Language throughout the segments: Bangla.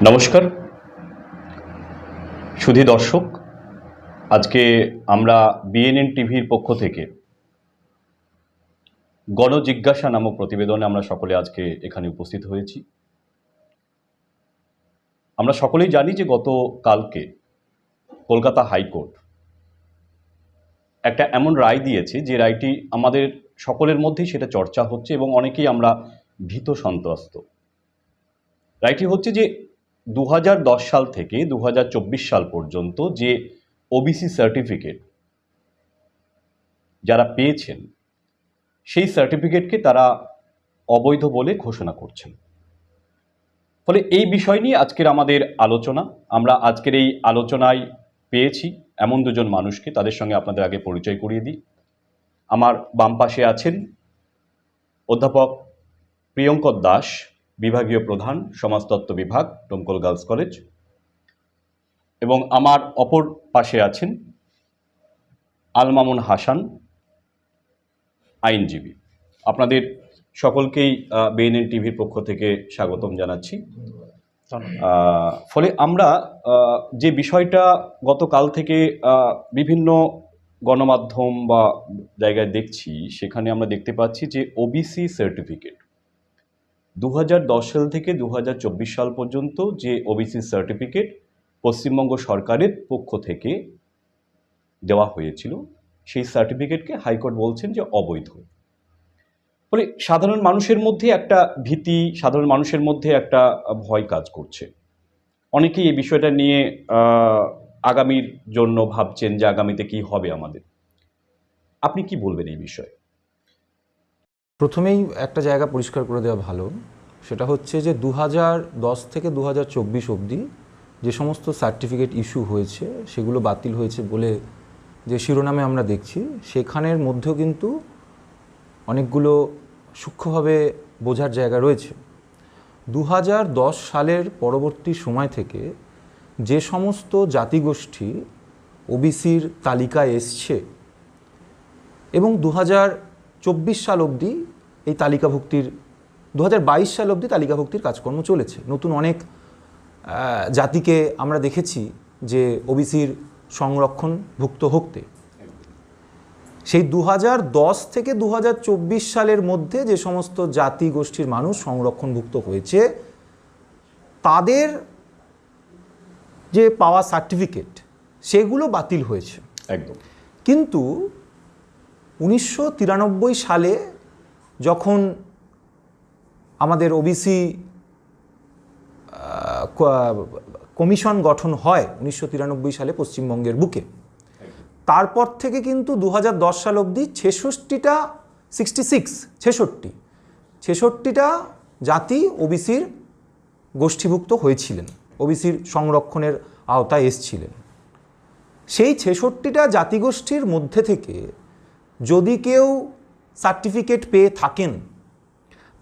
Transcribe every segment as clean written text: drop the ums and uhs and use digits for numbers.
নমস্কার সুধী দর্শক, আজকে আমরা বিএনএন টিভির পক্ষ থেকে গণজিজ্ঞাসা নামক প্রতিবেদনে আমরা সকলে আজকে এখানে উপস্থিত হয়েছি। আমরা সকলেই জানি যে গতকালকে কলকাতা হাইকোর্ট একটা এমন রায় দিয়েছে যে রায়টি আমাদের সকলের মধ্যেই সেটা চর্চা হচ্ছে এবং অনেকেই আমরা ভীত সন্ত্রস্ত। রায়টি হচ্ছে যে 2010 সাল থেকে 2024 সাল পর্যন্ত যে ওবিসি সার্টিফিকেট যারা পেয়েছেন সেই সার্টিফিকেটকে তারা অবৈধ বলে ঘোষণা করছেন। ফলে এই বিষয় নিয়ে আজকের আমাদের আলোচনা। আমরা আজকের এই আলোচনায় পেয়েছি এমন দুজন মানুষকে, তাদের সঙ্গে আপনাদের আগে পরিচয় করিয়ে দিই। আমার বাম পাশে আছেন অধ্যাপক প্রিয়ঙ্কর দাস, বিভাগীয় প্রধান, সমাজতত্ত্ব বিভাগ, ডোমকল গার্লস কলেজ। এবং আমার অপর পাশে আছেন আলমামুন হাসান, আইনজীবী। আপনাদের সকলকেই বিএনএন টিভির পক্ষ থেকে স্বাগতম জানাচ্ছি। ফলে আমরা যে বিষয়টা গতকাল থেকে বিভিন্ন গণমাধ্যম বা জায়গায় দেখছি, সেখানে আমরা দেখতে পাচ্ছি যে ওবিসি সার্টিফিকেট 2010 সাল থেকে 2024 সাল পর্যন্ত যে ওবিসি সার্টিফিকেট পশ্চিমবঙ্গ সরকারের পক্ষ থেকে দেওয়া হয়েছিল, সেই সার্টিফিকেটকে হাইকোর্ট বলছেন যে অবৈধ। ফলে সাধারণ মানুষের মধ্যে একটা ভীতি, সাধারণ মানুষের মধ্যে একটা ভয় কাজ করছে। অনেকেই এই বিষয়টা নিয়ে আগামীর জন্য ভাবছেন যে আগামীতে কি হবে আমাদের। আপনি কি বলবেন এই বিষয়ে? প্রথমেই একটা জায়গা পরিষ্কার করে দেওয়া ভালো, সেটা হচ্ছে যে 2010 থেকে 2024 অবধি যে সমস্ত সার্টিফিকেট ইস্যু হয়েছে সেগুলো বাতিল হয়েছে বলে যে শিরোনামে আমরা দেখছি, সেখানের মধ্যেও কিন্তু অনেকগুলো সূক্ষ্মভাবে বোঝার জায়গা রয়েছে। 2010 সালের পরবর্তী সময় থেকে যে সমস্ত জাতিগোষ্ঠী ওবিসির তালিকায় এসছে এবং 2024 সাল অবধি এই তালিকাভুক্তির 2022 সাল অবধি তালিকাভুক্তির কাজকর্ম চলেছে। নতুন অনেক জাতিকে আমরা দেখেছি যে ওবিসির সংরক্ষণভুক্ত হতে। সেই 2010 থেকে 2024 সালের মধ্যে যে সমস্ত জাতি গোষ্ঠীর মানুষ সংরক্ষণভুক্ত হয়েছে, তাদের যে পাওয়া সার্টিফিকেট সেগুলো বাতিল হয়েছে একদম। কিন্তু 1993 সালে যখন আমাদের ওবিসি কমিশন গঠন হয় 1993 সালে পশ্চিমবঙ্গের বুকে, তারপর থেকে কিন্তু 2010 সাল অবধি 66টা জাতি ওবিসির গোষ্ঠীভুক্ত হয়েছিলেন, ওবিসির সংরক্ষণের আওতায় এসছিলেন। সেই 66টা জাতিগোষ্ঠীর মধ্যে থেকে যদি কেউ সার্টিফিকেট পেয়ে থাকেন,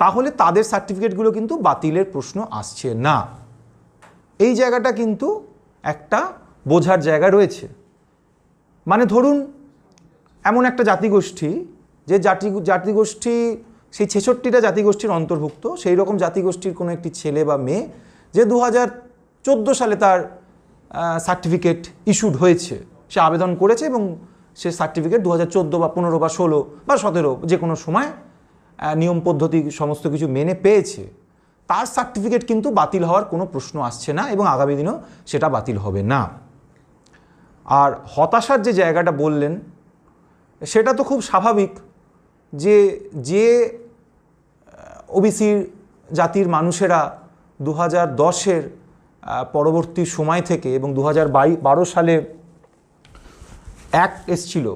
তাহলে তাদের সার্টিফিকেটগুলো কিন্তু বাতিলের প্রশ্ন আসছে না। এই জায়গাটা কিন্তু একটা বোঝার জায়গা রয়েছে। মানে ধরুন এমন একটা জাতিগোষ্ঠী, যে জাতিগোষ্ঠী সেই 66টা জাতিগোষ্ঠীর অন্তর্ভুক্ত, সেই রকম জাতিগোষ্ঠীর কোনো একটি ছেলে বা মেয়ে যে 2014 সালে তার সার্টিফিকেট ইস্যুড হয়েছে, সে আবেদন করেছে এবং সে সার্টিফিকেট 2014 বা 15 বা 16 বা 17 যে কোনো সময় নিয়ম পদ্ধতি সমস্ত কিছু মেনে পেয়েছে, তার সার্টিফিকেট কিন্তু বাতিল হওয়ার কোনো প্রশ্ন আসছে না এবং আগামী দিনেও সেটা বাতিল হবে না। আর হতাশার যে জায়গাটা বললেন, সেটা তো খুব স্বাভাবিক যে ওবিসি জাতির মানুষেরা 2010-এর পরবর্তী সময় থেকে এবং 2012 সালে অ্যাক্ট এসছিল,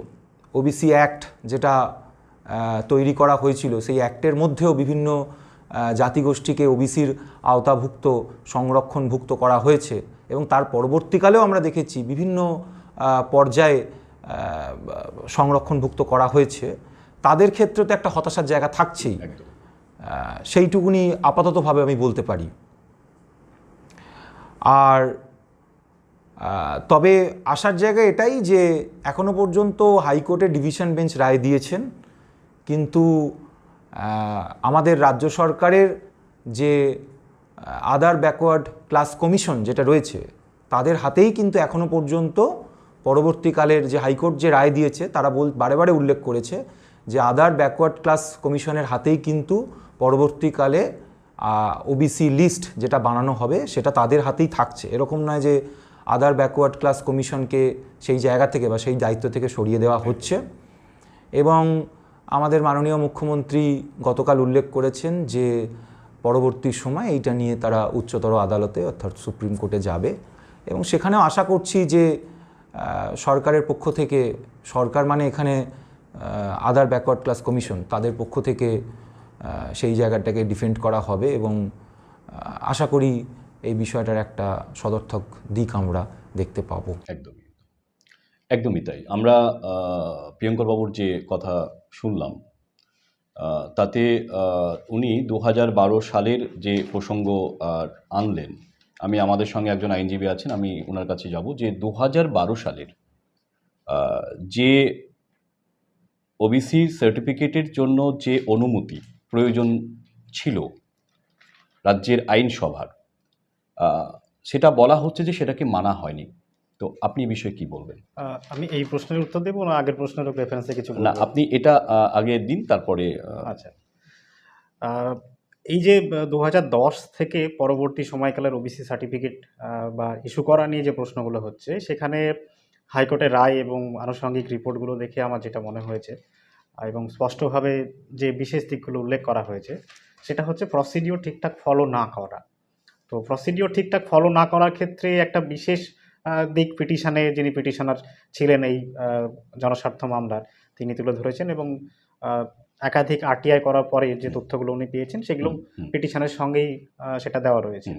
ওবিসি অ্যাক্ট যেটা তৈরি করা হয়েছিল, সেই অ্যাক্টের মধ্যেও বিভিন্ন জাতিগোষ্ঠীকে ওবিসির আওতাভুক্ত সংরক্ষণভুক্ত করা হয়েছে এবং তার পরবর্তীকালেও আমরা দেখেছি বিভিন্ন পর্যায়ে সংরক্ষণভুক্ত করা হয়েছে। তাদের ক্ষেত্রে তো একটা হতাশার জায়গা থাকছেই, সেইটুকুনি আপাততভাবে আমি বলতে পারি। আর তবে আসার জায়গা এটাই যে এখনো পর্যন্ত হাইকোর্টে ডিভিশন বেঞ্চ রায় দিয়েছেন, কিন্তু আমাদের রাজ্য সরকারের যে আদার ব্যাকওয়ার্ড ক্লাস কমিশন যেটা রয়েছে তাদের হাতেই কিন্তু এখনো পর্যন্ত পরবর্তীকালের যে হাইকোর্ট যে রায় দিয়েছে তারা বারে বারে উল্লেখ করেছে যে আদার ব্যাকওয়ার্ড ক্লাস কমিশনের হাতেই কিন্তু পরবর্তীকালে ওবিসি লিস্ট যেটা বানানো হবে সেটা তাদের হাতেই থাকছে। এরকম নয় যে আদার ব্যাকওয়ার্ড ক্লাস কমিশনকে সেই জায়গা থেকে বা সেই দায়িত্ব থেকে সরিয়ে দেওয়া হচ্ছে। এবং আমাদের মাননীয় মুখ্যমন্ত্রী গতকাল উল্লেখ করেছেন যে পরবর্তী সময় এইটা নিয়ে তারা উচ্চতর আদালতে অর্থাৎ সুপ্রিম কোর্টে যাবে এবং সেখানেও আশা করছি যে সরকারের পক্ষ থেকে, সরকার মানে এখানে আদার ব্যাকওয়ার্ড ক্লাস কমিশন, তাদের পক্ষ থেকে সেই জায়গাটাকে ডিফেন্ড করা হবে এবং আশা করি এই বিষয়টার একটা সদর্থক দিক আমরা দেখতে পাবো। একদমই তাই। আমরা প্রিয়ঙ্কর বাবুর যে কথা শুনলাম তাতে উনি 2012 সালের যে প্রসঙ্গ আনলেন, আমি আমাদের সঙ্গে একজন আইনজীবী আছেন, আমি ওনার কাছে যাব যে 2012 সালের যে ওবিসি সার্টিফিকেটের জন্য যে অনুমতি প্রয়োজন ছিল রাজ্যের আইনসভার, সেটা বলা হচ্ছে যে সেটাকে মানা হয়নি। তো আপনি এই বিষয়ে কি বলবেন? আমি এই প্রশ্নের উত্তর দেবো না আগের প্রশ্নের রেফারেন্সে কিছু না, আপনি এটা আগে দিন তারপরে। আচ্ছা, এই যে 2010 থেকে পরবর্তী সময়কালের ওবিসি সার্টিফিকেট বা ইস্যু করা নিয়ে যে প্রশ্নগুলো হচ্ছে, সেখানে হাইকোর্টের রায় এবং আনুষঙ্গিক রিপোর্টগুলো দেখে আমার যেটা মনে হয়েছে এবং স্পষ্টভাবে যে বিশেষ দিকগুলো উল্লেখ করা হয়েছে সেটা হচ্ছে প্রসিডিওর ঠিকঠাক ফলো না করা। তো প্রসিডিওর ঠিকঠাক ফলো না করার ক্ষেত্রে একটা বিশেষ দিক পিটিশনে যিনি পিটিশনার ছিলেন এই জনস্বার্থ মামলার, তিনি তুলে ধরেছেন এবং একাধিক আরটিআই করার পরে যে তথ্যগুলো উনি পেয়েছেন সেগুলো পিটিশনের সঙ্গেই সেটা দেওয়া রয়েছে।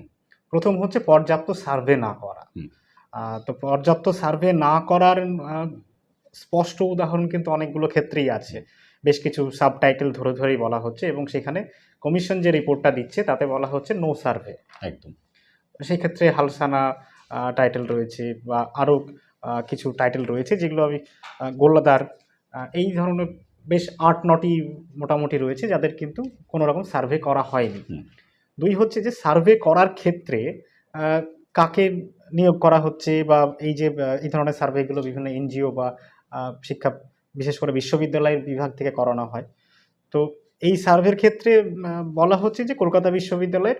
প্রথম হচ্ছে পর্যাপ্ত সার্ভে না করা। তো পর্যাপ্ত সার্ভে না করার স্পষ্ট উদাহরণ কিন্তু অনেকগুলো ক্ষেত্রেই আছে। বেশ কিছু সাবটাইটেল ধরে ধরেই বলা হচ্ছে এবং সেখানে কমিশন যে রিপোর্টটা দিচ্ছে তাতে বলা হচ্ছে নো সার্ভে। একদম। সেই ক্ষেত্রে হালসানা টাইটেল রয়েছে বা আরও কিছু টাইটেল রয়েছে যেগুলো আমি গোল্লাদার, এই ধরনের বেশ 8-9টি মোটামুটি রয়েছে যাদের কিন্তু কোনো রকম সার্ভে করা হয়নি। দুই হচ্ছে যে সার্ভে করার ক্ষেত্রে কাকে নিয়োগ করা হচ্ছে বা এই যে এই ধরনের সার্ভেগুলো বিভিন্ন এনজিও বা শিক্ষা, বিশেষ করে বিশ্ববিদ্যালয়ের বিভাগ থেকে করানো হয়। তো এই সার্ভের ক্ষেত্রে বলা হচ্ছে যে কলকাতা বিশ্ববিদ্যালয়ের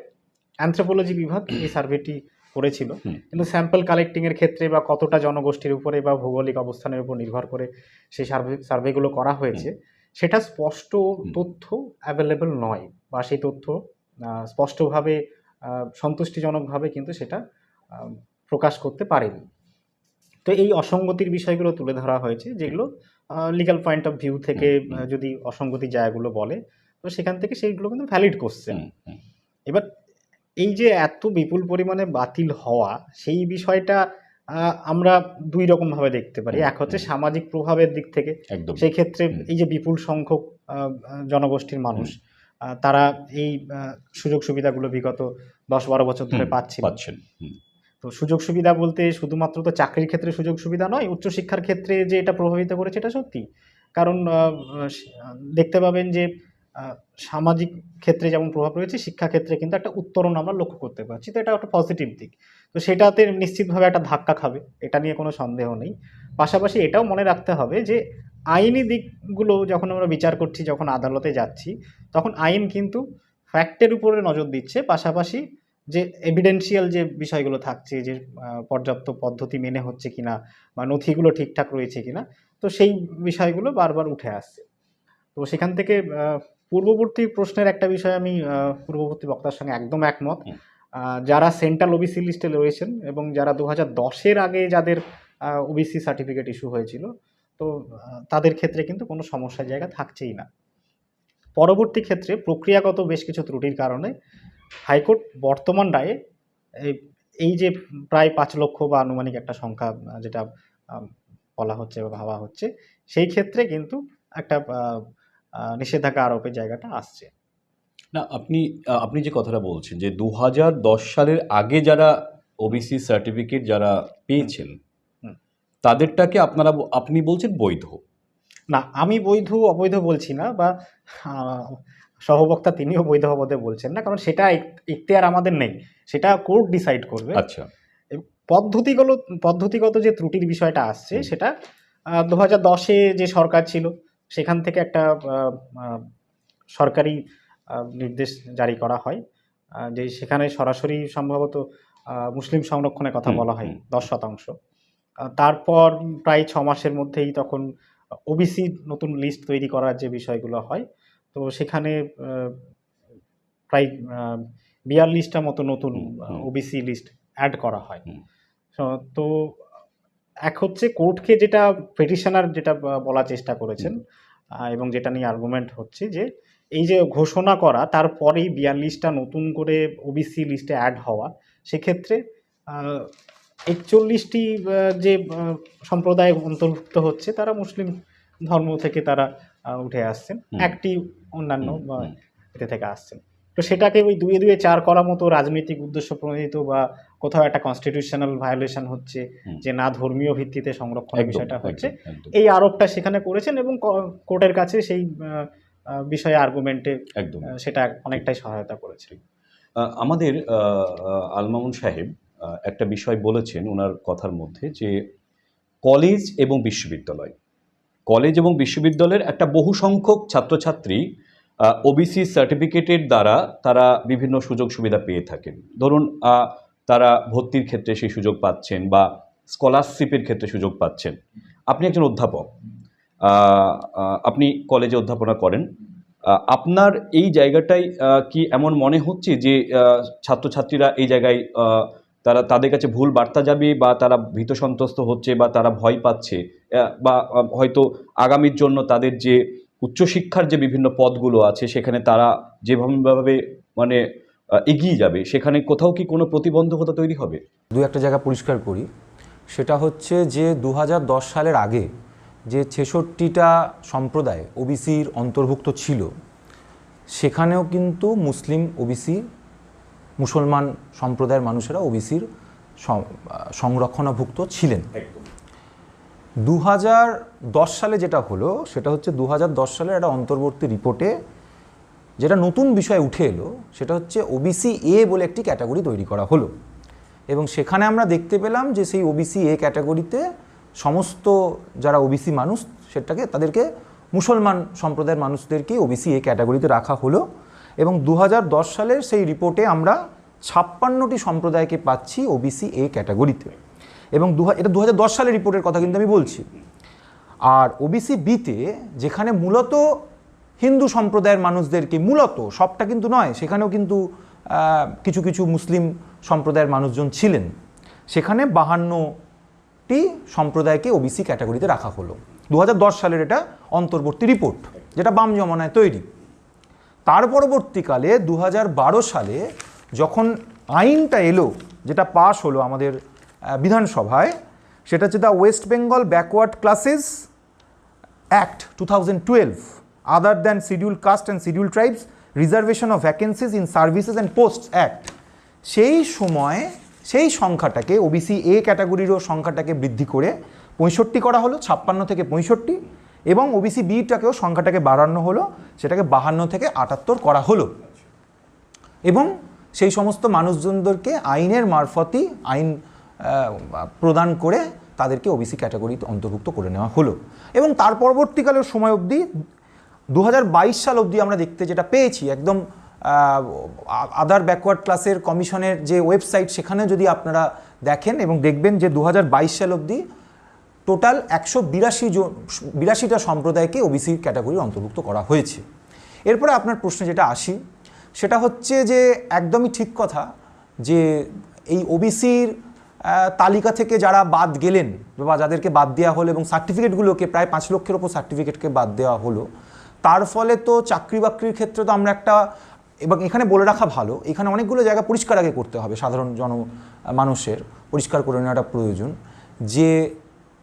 অ্যানথ্রোপোলজি বিভাগ এই সার্ভেটি করেছিল, কিন্তু স্যাম্পল কালেক্টিংয়ের ক্ষেত্রে বা কতটা জনগোষ্ঠীর উপরে বা ভৌগোলিক অবস্থানের উপর নির্ভর করে সেই সার্ভেগুলো করা হয়েছে সেটা স্পষ্ট তথ্য অ্যাভেলেবল নয় বা সেই তথ্য স্পষ্টভাবে সন্তুষ্টিজনকভাবে কিন্তু সেটা প্রকাশ করতে পারেনি। তো এই অসঙ্গতির বিষয়গুলো তুলে ধরা হয়েছে যেগুলো লিগ্যাল পয়েন্ট অফ ভিউ থেকে যদি অসঙ্গতি জায়গাগুলো বলে তো সেখান থেকে সেইগুলো কিন্তু ভ্যালিড কোশ্চেন। এবার এই যে এত বিপুল পরিমাণে বাতিল হওয়া, সেই বিষয়টা আমরা দুই রকমভাবে দেখতে পারি। এক হচ্ছে সামাজিক প্রভাবের দিক থেকে, সেই ক্ষেত্রে এই যে বিপুল সংখ্যক জনগোষ্ঠীর মানুষ তারা এই সুযোগ সুবিধাগুলো বিগত 10-12 বছর ধরে পাচ্ছেন। তো সুযোগ সুবিধা বলতে শুধুমাত্র তো চাকরির ক্ষেত্রে সুযোগ সুবিধা নয়, উচ্চশিক্ষার ক্ষেত্রে যে এটা প্রভাবিত করেছে এটা সত্যি। কারণ দেখতে পাবেন যে সামাজিক ক্ষেত্রে যেমন প্রভাব রয়েছে, শিক্ষাক্ষেত্রে কিন্তু একটা উত্তরণ আমরা লক্ষ্য করতে পারছি। তো এটা একটা পজিটিভ দিক। তো সেটাতে নিশ্চিতভাবে একটা ধাক্কা খাবে, এটা নিয়ে কোনো সন্দেহ নেই। পাশাপাশি এটাও মনে রাখতে হবে যে আইনি দিকগুলো যখন আমরা বিচার করছি, যখন আদালতে যাচ্ছি, তখন আইন কিন্তু ফ্যাক্টের উপরে নজর দিচ্ছে, পাশাপাশি যে এভিডেন্সিয়াল যে বিষয়গুলো থাকছে, যে পর্যাপ্ত পদ্ধতি মেনে হচ্ছে কিনা বা নথিগুলো ঠিকঠাক রয়েছে কিনা, তো সেই বিষয়গুলো বারবার উঠে আসছে। তো সেখান থেকে পূর্ববর্তী প্রশ্নের একটা বিষয় আমি পূর্ববর্তী বক্তার সঙ্গে একদম একমত। যারা সেন্ট্রাল ওবিসি লিস্টে রয়েছেন এবং যারা 2010-এর আগে যাদের ওবিসি সার্টিফিকেট ইস্যু হয়েছিল, তো তাদের ক্ষেত্রে কিন্তু কোনো সমস্যার জায়গা থাকছেই না। পরবর্তী ক্ষেত্রে প্রক্রিয়াগত বেশ কিছু ত্রুটির কারণে হাইকোর্ট বর্তমান রায়ে এই যে প্রায় 5 লক্ষ বা আনুমানিক একটা সংখ্যা যেটা বলা হচ্ছে বা ভাবা হচ্ছে, সেই ক্ষেত্রে কিন্তু একটা নিষেধাজ্ঞা আরোপের জায়গাটা আসছে। না, আপনি যে কথাটা বলছেন যে 2010 সালের আগে যারা ওবিসি সার্টিফিকেট যারা পেয়েছেন তাদেরটাকে আপনি বলছেন বৈধ? না, আমি বৈধ অবৈধ বলছি না, বা সহবক্তা তিনিও বৈধ বলতে বলছেন না, কারণ সেটা ইখতিয়ার আমাদের নেই, সেটা কোর্ট ডিসাইড করবে। আচ্ছা। পদ্ধতিগত যে ত্রুটির বিষয়টা আসছে সেটা 2010-এ যে সরকার ছিল সেখান থেকে একটা সরকারি নির্দেশ জারি করা হয়, যে সেখানে সরাসরি সম্ভবত মুসলিম সংরক্ষণের কথা বলা হয় 10%। তারপর প্রায় 6 মাসের মধ্যেই তখন ওবিসি নতুন লিস্ট তৈরি করার যে বিষয়গুলো হয়, তো সেখানে প্রায় 42টা মতো নতুন ওবিসি লিস্ট অ্যাড করা হয়। তো এক হচ্ছে কোর্টকে যেটা পিটিশনার যেটা বলার চেষ্টা করেছেন এবং যেটা নিয়ে আর্গুমেন্ট হচ্ছে যে এই যে ঘোষণা করা তারপরেই 42টা নতুন করে ওবিসি লিস্টে অ্যাড হওয়া, সেক্ষেত্রে 41টি যে সম্প্রদায় অন্তর্ভুক্ত হচ্ছে তারা মুসলিম ধর্ম থেকে তারা উঠে আসছেন, একটি অন্যান্য এতে থেকে আসছেন। তো সেটাকে ওই 2-2-4 করার মতো রাজনৈতিক উদ্দেশ্য প্রণোদিত বা কোথাও একটা কনস্টিটিউশনাল ভায়োলেশন হচ্ছে, যে না ধর্মীয় ভিত্তিতে সংরক্ষণের বিষয়টা হচ্ছে, এই আরোপটা সেখানে করেছেন এবং কোর্টের কাছে সেই বিষয়ে আর্গুমেন্টে সেটা অনেকটাই সহায়তা করেছে। আমাদের আল মামুন সাহেব একটা বিষয় বলেছেন ওনার কথার মধ্যে, যে কলেজ এবং বিশ্ববিদ্যালয়ের একটা বহু সংখ্যক ছাত্রছাত্রী ওবিসি সার্টিফিকেটের দ্বারা তারা বিভিন্ন সুযোগ সুবিধা পেয়ে থাকেন। ধরুন তারা ভর্তির ক্ষেত্রে সেই সুযোগ পাচ্ছেন বা স্কলারশিপের ক্ষেত্রে সুযোগ পাচ্ছেন। আপনি একজন অধ্যাপক, আপনি কলেজে অধ্যাপনা করেন, আপনার এই জায়গাটাই কি এমন মনে হচ্ছে যে ছাত্রছাত্রীরা এই জায়গায় তাদের কাছে ভুল বার্তা যাবে বা তারা ভীত সন্ত্রস্ত হচ্ছে বা তারা ভয় পাচ্ছে, বা হয়তো আগামীর জন্য তাদের যে উচ্চশিক্ষার যে বিভিন্ন পদগুলো আছে সেখানে তারা যেভাবে মানে এগিয়ে যাবে, সেখানে কোথাও কি কোনো প্রতিবন্ধকতা তৈরি হবে? একটা জায়গা পরিষ্কার করি, সেটা হচ্ছে যে 2010 সালের আগে যে 66টা সম্প্রদায় ওবিসির অন্তর্ভুক্ত ছিল, সেখানেও কিন্তু মুসলমান সম্প্রদায়ের মানুষেরা ওবিসির সংরক্ষণভুক্ত ছিলেন। 2010 সালে যেটা হলো সেটা হচ্ছে 2010 সালের একটা অন্তর্বর্তী রিপোর্টে যেটা নতুন বিষয় উঠে এলো, সেটা হচ্ছে ওবিসি এ বলে একটি ক্যাটাগরি তৈরি করা হলো, এবং সেখানে আমরা দেখতে পেলাম যে সেই ওবিসি এ ক্যাটাগরিতে সমস্ত যারা ওবিসি মানুষ তাদেরকে মুসলমান সম্প্রদায়ের মানুষদেরকে ওবিসি এ ক্যাটাগরিতে রাখা হলো। এবং 2010 সালের সেই রিপোর্টে আমরা 56টি সম্প্রদায়কে পাচ্ছি ওবিসি এ ক্যাটাগরিতে, এবং এটা 2010 সালের রিপোর্টের কথা কিন্তু আমি বলছি। আর ওবিসি বিতে যেখানে মূলত হিন্দু সম্প্রদায়ের মানুষদেরকে, মূলত সবটা কিন্তু নয়, সেখানেও কিন্তু কিছু কিছু মুসলিম সম্প্রদায়ের মানুষজন ছিলেন, সেখানে 52টি সম্প্রদায়কে ওবিসি ক্যাটাগরিতে রাখা হলো। 2010 সালের এটা অন্তর্বর্তী রিপোর্ট, যেটা বাম জমানায় তৈরি। তার পরবর্তীকালে 2012 সালে যখন আইনটা এলো, যেটা পাশ হলো আমাদের বিধানসভায়, সেটা হচ্ছে the West Bengal backward classes act 2012, other than schedule caste and schedule tribes reservation of vacancies in services and posts act, সেই সময় সেই সংখ্যাটাকে, ওবিসি এ ক্যাটাগরিরও সংখ্যাটাকে বৃদ্ধি করে 65 করা হলো, 56 থেকে 65, এবং ওবিসি বিটাকেও সংখ্যাটাকে বাড়ানো হলো, সেটাকে 52 থেকে 78 করা হলো। এবং সেই সমস্ত মানুষজনদেরকে আইনের মারফতই আইন প্রদান করে তাদেরকে ওবিসি ক্যাটাগরিতে অন্তর্ভুক্ত করে নেওয়া হলো। এবং তার পরবর্তীকালের সময় অবধি 2022 সাল অবধি আমরা দেখতে যেটা পেয়েছি, একদম আদার ব্যাকওয়ার্ড ক্লাসের কমিশনের যে ওয়েবসাইট, সেখানে যদি আপনারা দেখেন এবং দেখবেন যে 2022 সাল অবধি টোটাল 182টা সম্প্রদায়কে ওবিসি ক্যাটাগরির অন্তর্ভুক্ত করা হয়েছে। এরপরে আপনার প্রশ্নে যেটা আসি, সেটা হচ্ছে যে একদমই ঠিক কথা যে এই ওবিসির তালিকা থেকে যারা বাদ গেলেন বা যাদেরকে বাদ দেওয়া হলো, এবং সার্টিফিকেটগুলোকে প্রায় 5 লক্ষের ওপর সার্টিফিকেটকে বাদ দেওয়া হলো, তার ফলে তো চাকরি বাকরির ক্ষেত্রে তো আমরা একটা, এবং এখানে বলে রাখা ভালো, এখানে অনেকগুলো জায়গা পরিষ্কার আগে করতে হবে, সাধারণ মানুষের পরিষ্কার করে নেওয়াটা প্রয়োজন, যে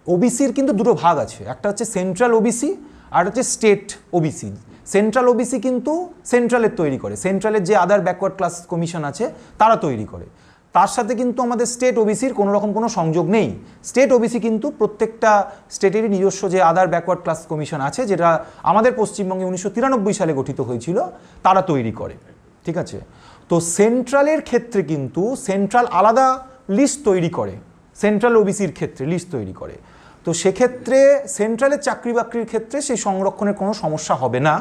ওবিসির কিন্তু দুটো ভাগ আছে, একটা হচ্ছে সেন্ট্রাল ওবিসি আর হচ্ছে স্টেট ওবিসি। সেন্ট্রাল ওবিসি কিন্তু সেন্ট্রালের তৈরি করে, সেন্ট্রালের যে আদার ব্যাকওয়ার্ড ক্লাস কমিশন আছে তারা তৈরি করে। তার সাথে কিন্তু আমাদের স্টেট ওবিসির কোনো রকম কোনো সংযোগ নেই। স্টেট ওবিসি কিন্তু প্রত্যেকটা স্টেটেরই নিজস্ব যে আদার ব্যাকওয়ার্ড ক্লাস কমিশন আছে, যেটা আমাদের পশ্চিমবঙ্গে 1993 সালে গঠিত হয়েছিল, তারা তৈরি করে। ঠিক আছে, তো সেন্ট্রালের ক্ষেত্রে কিন্তু সেন্ট্রাল আলাদা লিস্ট তৈরি করে, সেন্ট্রাল ওবিসির ক্ষেত্রে লিস্ট তৈরি করে। তো সেক্ষেত্রে সেন্ট্রালের চাকরি বাকরির ক্ষেত্রে সেই সংরক্ষণের কোনো সমস্যা হবে না,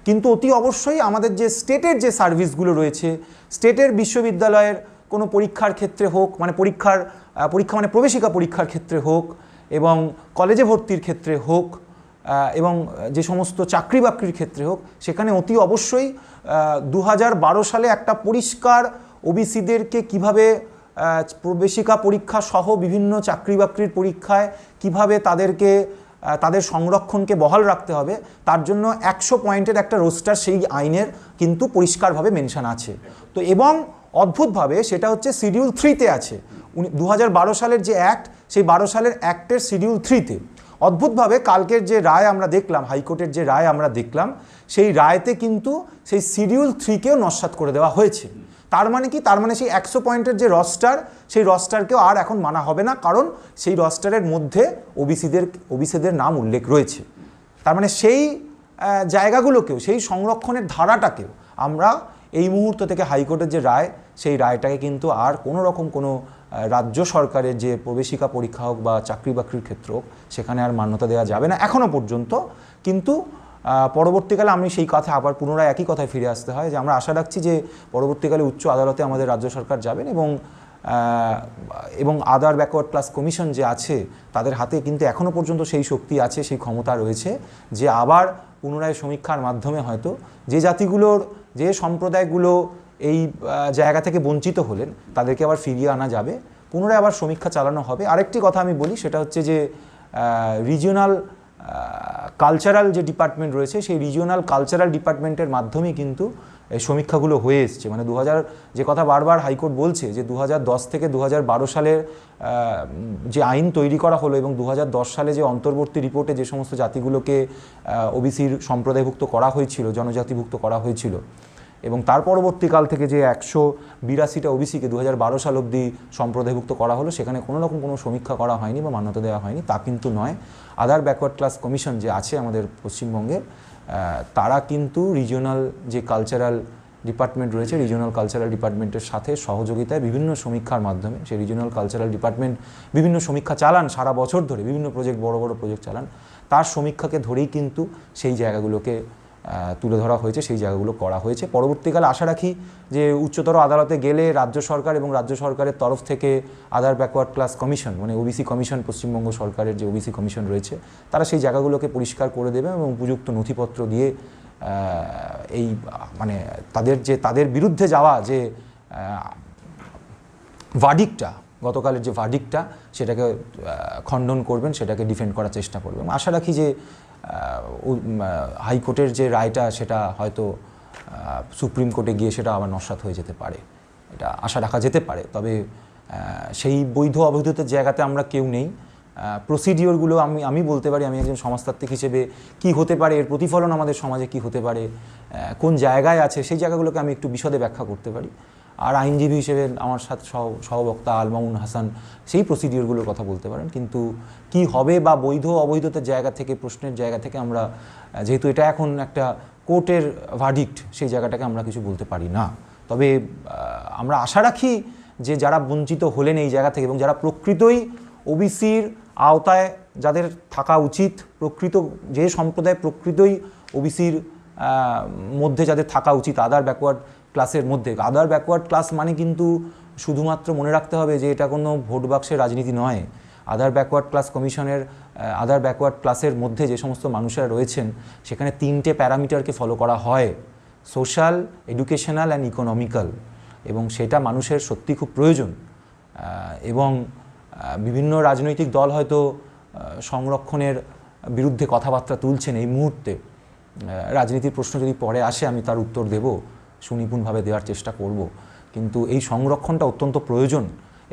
কিন্তু অতি অবশ্যই আমাদের যে স্টেটের যে সার্ভিসগুলো রয়েছে, স্টেটের বিশ্ববিদ্যালয়ের কোনো পরীক্ষার ক্ষেত্রে হোক, মানে পরীক্ষা মানে প্রবেশিকা পরীক্ষার ক্ষেত্রে হোক, এবং কলেজে ভর্তির ক্ষেত্রে হোক, এবং যে সমস্ত চাকরি বাকরির ক্ষেত্রে হোক, সেখানে অতি অবশ্যই 2012 সালে একটা পরিষ্কার ওবিসিদেরকে কিভাবে প্রবেশিকা পরীক্ষা সহ বিভিন্ন চাকরি বাকরির পরীক্ষায় কিভাবে তাদেরকে তাদের সংরক্ষণকে বহাল রাখতে হবে, তার জন্য 100 পয়েন্টের একটা রোস্টার সেই আইনের কিন্তু পরিষ্কারভাবে মেনশন আছে। তো এবং অদ্ভুতভাবে সেটা হচ্ছে শিডিউল 3-তে আছে। 2012 সালের যে অ্যাক্ট, সেই 12 সালের অ্যাক্টের শিডিউল 3-তে অদ্ভুতভাবে কালকের যে রায় আমরা দেখলাম, হাইকোর্টের যে রায় আমরা দেখলাম, সেই রায়তে কিন্তু সেই শিডিউল 3-কেও নস্যাৎ করে দেওয়া হয়েছে। তার মানে কি? তার মানে সেই 100 পয়েন্টের যে রস্টার, সেই রস্টারকেও আর এখন মানা হবে না, কারণ সেই রস্টারের মধ্যে ওবিসিদের নাম উল্লেখ রয়েছে। তার মানে সেই জায়গাগুলোকেও, সেই সংরক্ষণের ধারাটাকেও আমরা এই মুহূর্ত থেকে হাইকোর্টের যে রায়, সেই রায়টাকে কিন্তু আর কোনো রকম কোনো রাজ্য সরকারের যে প্রবেশিকা পরীক্ষা হোক বা চাকরি বাকরির ক্ষেত্র হোক, সেখানে আর মান্যতা দেওয়া যাবে না এখনও পর্যন্ত। কিন্তু পরবর্তীকালে আমি সেই কথা আবার পুনরায় একই কথায় ফিরে আসতে হয় যে আমরা আশা রাখছি যে পরবর্তীকালে উচ্চ আদালতে আমাদের রাজ্য সরকার যাবেন, এবং আদার ব্যাকওয়ার্ড ক্লাস কমিশন যে আছে, তাদের হাতে কিন্তু এখনও পর্যন্ত সেই শক্তি আছে, সেই ক্ষমতা রয়েছে যে আবার পুনরায় সমীক্ষার মাধ্যমে হয়তো যে জাতিগুলোর, যে সম্প্রদায়গুলো এই জায়গা থেকে বঞ্চিত হলেন, তাদেরকে আবার ফিরিয়ে আনা যাবে, পুনরায় আবার সমীক্ষা চালানো হবে। আরেকটি কথা আমি বলি, সেটা হচ্ছে যে রিজিওনাল কালচারাল যে ডিপার্টমেন্ট রয়েছে, সেই রিজিওনাল কালচারাল ডিপার্টমেন্টের মাধ্যমেই কিন্তু এই সমীক্ষাগুলো হয়ে এসছে। মানে যে কথা বারবার হাইকোর্ট বলছে যে 2010 থেকে 2012 সালের যে আইন তৈরি করা হলো, এবং 2010 সালে যে অন্তর্বর্তী রিপোর্টে যে সমস্ত জাতিগুলোকে ওবিসির সম্প্রদায়ভুক্ত করা হয়েছিল, জনজাতিভুক্ত করা হয়েছিল, এবং তার পরবর্তীকাল থেকে যে 182টা ওবিসিকে 2012 সাল অবধি সম্প্রদায়ভুক্ত করা হলো, সেখানে কোনো রকম কোনো সমীক্ষা করা হয়নি বা মান্যতা দেওয়া হয়নি, তা কিন্তু নয়। আদার ব্যাকওয়ার্ড ক্লাস কমিশন যে আছে আমাদের পশ্চিমবঙ্গের, তারা কিন্তু রিজিওনাল যে কালচারাল ডিপার্টমেন্ট রয়েছে, রিজিওনাল কালচারাল ডিপার্টমেন্টের সাথে সহযোগিতায় বিভিন্ন সমীক্ষার মাধ্যমে, সেই রিজিওনাল কালচারাল ডিপার্টমেন্ট বিভিন্ন সমীক্ষা চালান সারা বছর ধরে, বিভিন্ন প্রজেক্ট, বড় বড় প্রজেক্ট চালান, তার সমীক্ষাকে ধরেই কিন্তু সেই জায়গাগুলোকে তুলে ধরা হয়েছে, সেই জায়গাগুলো করা হয়েছে। পরবর্তীকালে আশা রাখি যে উচ্চতর আদালতে গেলে রাজ্য সরকার এবং রাজ্য সরকারের তরফ থেকে আদার ব্যাকওয়ার্ড ক্লাস কমিশন, মানে ওবিসি কমিশন, পশ্চিমবঙ্গ সরকারের যে ওবিসি কমিশন রয়েছে, তারা সেই জায়গাগুলোকে পরিষ্কার করে দেবে এবং উপযুক্ত নথিপত্র দিয়ে এই মানে তাদের বিরুদ্ধে যাওয়া যে ভার্ডিক্টটা, গতকালের যে ভার্ডিক্টটা, সেটাকে খণ্ডন করবেন, সেটাকে ডিফেন্ড করার চেষ্টা করবেন। আশা রাখি যে হাইকোর্টের যে রায়টা, সেটা হয়তো সুপ্রিম কোর্টে গিয়ে সেটা আবার নস্যাৎ হয়ে যেতে পারে, এটা আশা রাখা যেতে পারে। তবে সেই বৈধ অবৈধতার জায়গাতে আমরা কেউ নেই। প্রসিডিওরগুলো আমি বলতে পারি, আমি একজন সমাজতাত্ত্বিক হিসেবে কি হতে পারে, এর প্রতিফলন আমাদের সমাজে কি হতে পারে, কোন জায়গায় আছে, সেই জায়গাগুলোকে আমি একটু বিশদে ব্যাখ্যা করতে পারি। আর আইনজীবী হিসেবে আমার সাথে সহবক্তা আল মামুন হাসান সেই প্রসিডিওরগুলোর কথা বলতে পারেন। কিন্তু কি হবে বা বৈধ অবৈধতার জায়গা থেকে, প্রশ্নের জায়গা থেকে আমরা, যেহেতু এটা এখন একটা কোর্টের ভার্ডিক্ট, সেই জায়গাটাকে আমরা কিছু বলতে পারি না। তবে আমরা আশা রাখি যে যারা বঞ্চিত হলেন এই জায়গা থেকে, এবং যারা প্রকৃতই ওবিসির আওতায় যাদের থাকা উচিত, যে সম্প্রদায় প্রকৃতই ওবিসির মধ্যে যাদের থাকা উচিত, আদার ব্যাকওয়ার্ড ক্লাসের মধ্যে, আদার ব্যাকওয়ার্ড ক্লাস মানে কিন্তু শুধুমাত্র মনে রাখতে হবে যে এটা কোনো ভোট বাক্সের রাজনীতি নয়। আদার ব্যাকওয়ার্ড ক্লাস কমিশনের আদার ব্যাকওয়ার্ড ক্লাসের মধ্যে যে সমস্ত মানুষেরা রয়েছেন, সেখানে 3টে প্যারামিটারকে ফলো করা হয়: সোশ্যাল, এডুকেশনাল অ্যান্ড ইকোনমিক্যাল, এবং সেটা মানুষের সত্যি খুব প্রয়োজন। এবং বিভিন্ন রাজনৈতিক দল হয়তো সংরক্ষণের বিরুদ্ধে কথাবার্তা তুলছেন এই মুহূর্তে। রাজনীতির প্রশ্ন যদি পরে আসে, আমি তার উত্তর দেব, সুনিপুণভাবে দেওয়ার চেষ্টা করব। কিন্তু এই সংরক্ষণটা অত্যন্ত প্রয়োজন,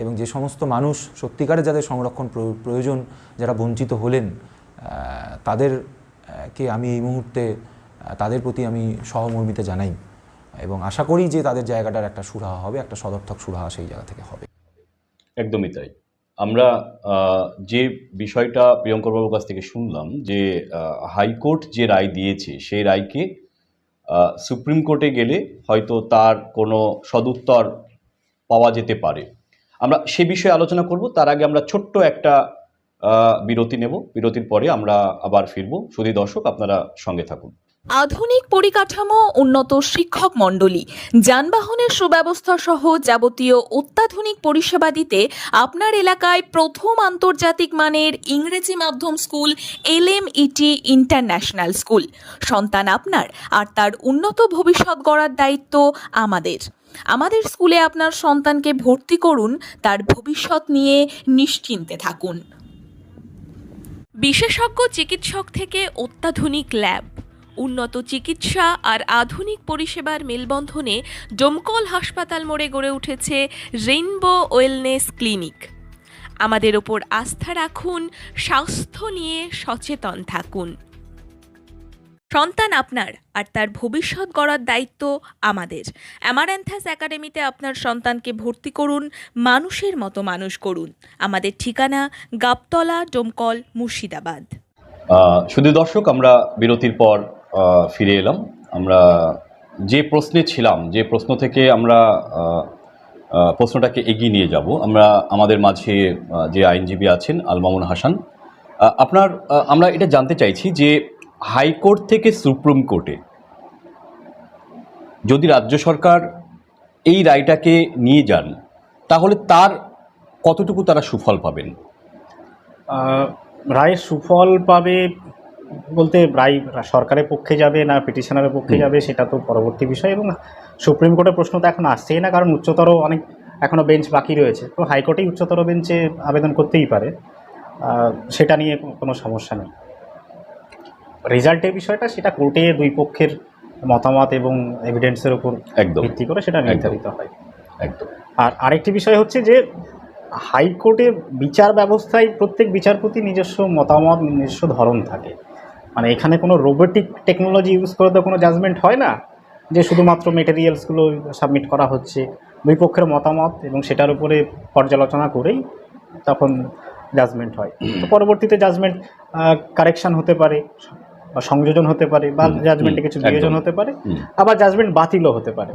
এবং যে সমস্ত মানুষ সত্যিকারে যাদের সংরক্ষণ প্রয়োজন, যারা বঞ্চিত হলেন, তাদেরকে আমি এই মুহূর্তে তাদের প্রতি আমি সহমর্মিতা জানাই, এবং আশা করি যে তাদের জায়গাটার একটা সুরাহা হবে, একটা সদর্থক সুরাহা সেই জায়গা থেকে হবে। একদমই তাই। আমরা যে বিষয়টা প্রিয়ঙ্কর বাবুর কাছ থেকে শুনলাম যে হাইকোর্ট যে রায় দিয়েছে সেই রায়কে সুপ্রিম কোর্টে গেলে হয়তো তার কোনো সদুত্তর পাওয়া যেতে পারে। আমরা সে বিষয়ে আলোচনা করব, তার আগে আমরা ছোট্ট একটা বিরতি নেব। বিরতির পরে আমরা আবার ফিরব। শুধু দর্শক, আপনারা সঙ্গে থাকুন। আধুনিক পরিকাঠামো, উন্নত শিক্ষক মণ্ডলী, যানবাহনের সুব্যবস্থা সহ যাবতীয় অত্যাধুনিক পরিষেবা দিতে আপনার এলাকায় প্রথম আন্তর্জাতিক মানের ইংরেজি মাধ্যম স্কুল LMET ইন্টারন্যাশনাল স্কুল। সন্তান আপনার আর তার উন্নত ভবিষ্যৎ গড়ার দায়িত্ব আমাদের। আমাদের স্কুলে আপনার সন্তানকে ভর্তি করুন, তার ভবিষ্যৎ নিয়ে নিশ্চিন্তে থাকুন। বিশেষজ্ঞ চিকিৎসক থেকে অত্যাধুনিক ল্যাব, উন্নত চিকিৎসা আর আধুনিক পরিষেবার মেলবন্ধনে ডোমকল হাসপাতাল মোড়ে গড়ে উঠেছে রেইনবো ওয়েলনেস ক্লিনিক। আমাদের ওপর আস্থা রাখুন, স্বাস্থ্য নিয়ে সচেতন থাকুন। সন্তান আপনার আর তার ভবিষ্যৎ গড়ার দায়িত্ব আমাদের। অ্যামারান্থাস একাডেমিতে আপনার সন্তানকে ভর্তি করুন, মানুষের মতো মানুষ করুন। আমাদের ঠিকানা গাবতলা, ডোমকল, মুর্শিদাবাদ। শুধু দর্শক, আমরা বিরতির পর ফিরে এলাম। আমরা যে প্রশ্নে ছিলাম, যে প্রশ্ন থেকে আমরা প্রশ্নটাকে এগিয়ে নিয়ে যাব, আমাদের মাঝে যে আইনজীবী আছেন আল মামুন হাসান, আমরা এটা জানতে চাইছি যে হাইকোর্ট থেকে সুপ্রিম কোর্টে যদি রাজ্য সরকার এই রায়টাকে নিয়ে যান, তাহলে তার কতটুকু তারা সুফল পাবেন? রায়ের সুফল পাবে বলতে রায় সরকারের পক্ষে যাবে না পিটিশনারের পক্ষে যাবে সেটা তো পরবর্তী বিষয়, এবং সুপ্রিম কোর্টের প্রশ্ন তো এখন আসছেই না, কারণ উচ্চতর অনেক এখনও বেঞ্চ বাকি রয়েছে। তো হাইকোর্টেই উচ্চতর বেঞ্চে আবেদন করতেই পারে, সেটা নিয়ে কোনো সমস্যা নেই। রেজাল্টের বিষয়টা সেটা কোর্টে দুই পক্ষের মতামত এবং এভিডেন্সের উপর ভিত্তি করে সেটা নির্ধারিত হয়। একদম। আর আরেকটি বিষয় হচ্ছে যে হাইকোর্টে বিচার ব্যবস্থায় প্রত্যেক বিচারপতি নিজস্ব মতামত, নিজস্ব ধরন থাকে। মানে এখানে কোনো রোবোটিক টেকনোলজি ইউজ করে তো কোনো জাজমেন্ট হয় না, যে শুধুমাত্র মেটেরিয়ালসগুলো সাবমিট করা হচ্ছে। দুই পক্ষের মতামত এবং সেটার উপরে পর্যালোচনা করেই তখন জাজমেন্ট হয়। তো পরবর্তীতে জাজমেন্ট কারেকশান হতে পারে বা সংযোজন হতে পারে, বা জাজমেন্টে কিছু বিয়োজন হতে পারে, আবার জাজমেন্ট বাতিলও হতে পারে।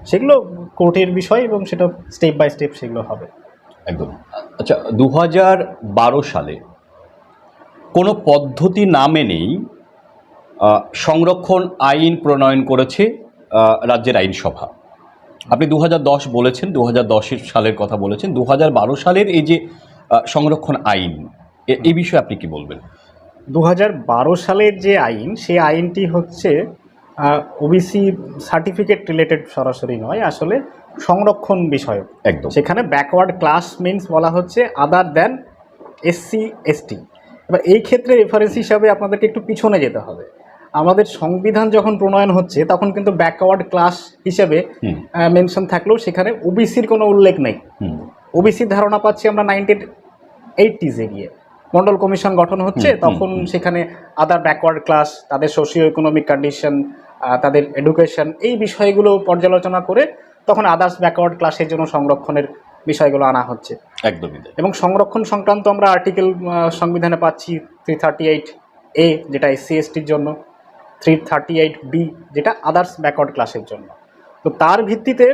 সেগুলো কোর্টের বিষয় এবং সেটা স্টেপ বাই স্টেপ সেগুলো হবে। একদম। আচ্ছা, 2012 সালে কোনো পদ্ধতি না মেনেই সংরক্ষণ আইন প্রণয়ন করেছে রাজ্যের আইনসভা। আপনি 2010 বলেছেন, 2010 সালের কথা বলেছেন। 2012 সালের এই যে সংরক্ষণ আইন, এই বিষয়ে আপনি কি বলবেন? 2012 সালের যে আইন, সেই আইনটি হচ্ছে ওবিসি সার্টিফিকেট রিলেটেড, সরাসরি নয়, আসলে সংরক্ষণ বিষয়ক। একদম। সেখানে ব্যাকওয়ার্ড ক্লাস মিনস বলা হচ্ছে আদার দ্যান SC ST। এবার এই ক্ষেত্রে রেফারেন্স হিসাবে আপনাদেরকে একটু পিছনে যেতে হবে। আমাদের সংবিধান যখন প্রণয়ন হচ্ছে তখন কিন্তু ব্যাকওয়ার্ড ক্লাস হিসেবে মেনশন থাকলেও সেখানে ওবিসির কোনো উল্লেখ নেই। ওবিসির ধারণা পাচ্ছি আমরা 1980s-এ গিয়ে মন্ডল কমিশন গঠন হচ্ছে, তখন সেখানে আদার ব্যাকওয়ার্ড ক্লাস, তাদের সোশিও ইকোনমিক কন্ডিশন, তাদের এডুকেশন, এই বিষয়গুলো পর্যালোচনা করে তখন আদার্স ব্যাকওয়ার্ড ক্লাসের জন্য সংরক্ষণের বিষয়গুলো আনা হচ্ছে। একদমই। এবং সংরক্ষণ সংক্রান্ত আমরা আর্টিকেল সংবিধানে পাচ্ছি 338A যেটা SC STর জন্য, 338B যেটা আদার্স ব্যাকওয়ার্ড ক্লাসের জন্য। তো তার ভিত্তিতে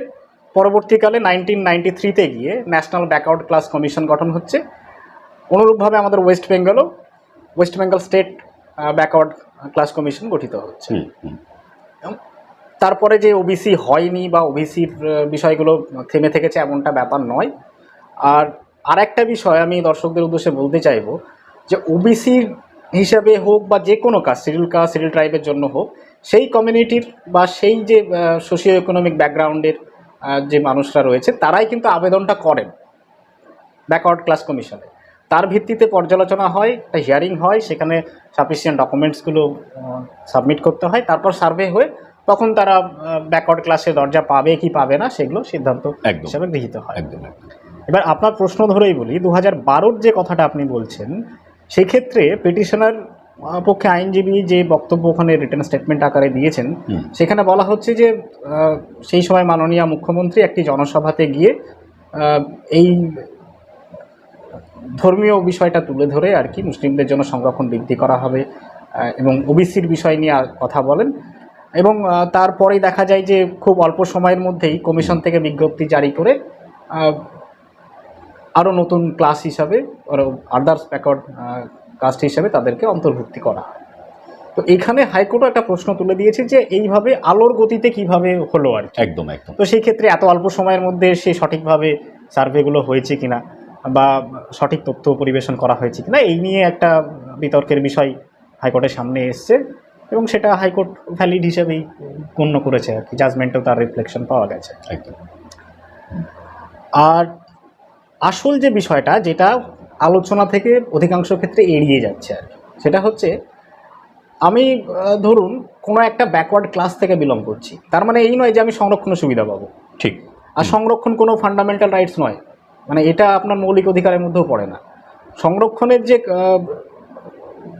পরবর্তীকালে 1993-তে গিয়ে ন্যাশনাল ব্যাকওয়ার্ড ক্লাস কমিশন গঠন হচ্ছে। অনুরূপভাবে আমাদের West Bengal state backward class commission গঠিত হচ্ছে। তারপরে যে ওবিসি হয়নি বা ওবিসির বিষয়গুলো থেমে থেকেছে এমনটা ব্যাপার নয়। আর আরেকটা বিষয় আমি দর্শকদের উদ্দেশ্যে বলতে চাইব যে ওবিসির হিসাবে হোক বা যে কোনো কাস্ট, শিডিউল ট্রাইবের জন্য হোক, সেই কমিউনিটির বা সেই যে সোশিও ইকোনমিক ব্যাকগ্রাউন্ডের যে মানুষরা রয়েছে তারাই কিন্তু আবেদনটা করেন ব্যাকওয়ার্ড ক্লাস কমিশনে। তার ভিত্তিতে পর্যালোচনা হয়, একটা হিয়ারিং হয়, সেখানে সাফিসিয়েন্ট ডকুমেন্টসগুলো সাবমিট করতে হয়, তারপর সার্ভে হয়ে তখন তারা ব্যাকওয়ার্ড ক্লাসে দরজা পাবে কি পাবে না সেগুলো সিদ্ধান্ত হিসাবে গৃহীত হয়। এবার আপনার প্রশ্ন ধরেই বলি, 2012-র যে কথাটা আপনি বলছেন, সেক্ষেত্রে পিটিশনার পক্ষে আইনজীবী যে বক্তব্য ওখানে রিটেন স্টেটমেন্ট আকারে দিয়েছেন, সেখানে বলা হচ্ছে যে সেই সময় মাননীয় মুখ্যমন্ত্রী একটি জনসভাতে গিয়ে এই ধর্মীয় বিষয়টা তুলে ধরে আর কি মুসলিমদের জন্য সংরক্ষণ বৃদ্ধি করা হবে এবং ওবিসির বিষয় নিয়ে কথা বলেন। এবং তারপরেই দেখা যায় যে খুব অল্প সময়ের মধ্যেই কমিশন থেকে বিজ্ঞপ্তি জারি করে আরও নতুন ক্লাস হিসাবে আদার্স ব্যাকওয়ার্ড কাস্ট হিসাবে তাদেরকে অন্তর্ভুক্তি করা হয়। তো এখানে হাইকোর্টও একটা প্রশ্ন তুলে দিয়েছে যে এইভাবে আলোর গতিতে কিভাবে হলো আর কি। একদম একদম। তো সেই ক্ষেত্রে এত অল্প সময়ের মধ্যে সে সঠিকভাবে সার্ভেগুলো হয়েছে কিনা বা সঠিক তথ্য পরিবেশন করা হয়েছে কিনা এই নিয়ে একটা বিতর্কের বিষয় হাইকোর্টের সামনে এসছে এবং সেটা হাইকোর্ট ভ্যালিড হিসেবেই গণ্য করেছে আর কি, জাজমেন্টেও তার রিফ্লেকশন পাওয়া গেছে। একদম। আর আসল যে বিষয়টা যেটা আলোচনা থেকে অধিকাংশ ক্ষেত্রে এড়িয়ে যাচ্ছে আর কি, সেটা হচ্ছে আমি ধরুন কোনো একটা ব্যাকওয়ার্ড ক্লাস থেকে বিলং করছি, তার মানে এই নয় যে আমি সংরক্ষণের সুবিধা পাবো। ঠিক। আর সংরক্ষণ কোনো ফান্ডামেন্টাল রাইটস নয়, মানে এটা আপনার মৌলিক অধিকারের মধ্যেও পড়ে না। সংরক্ষণের যে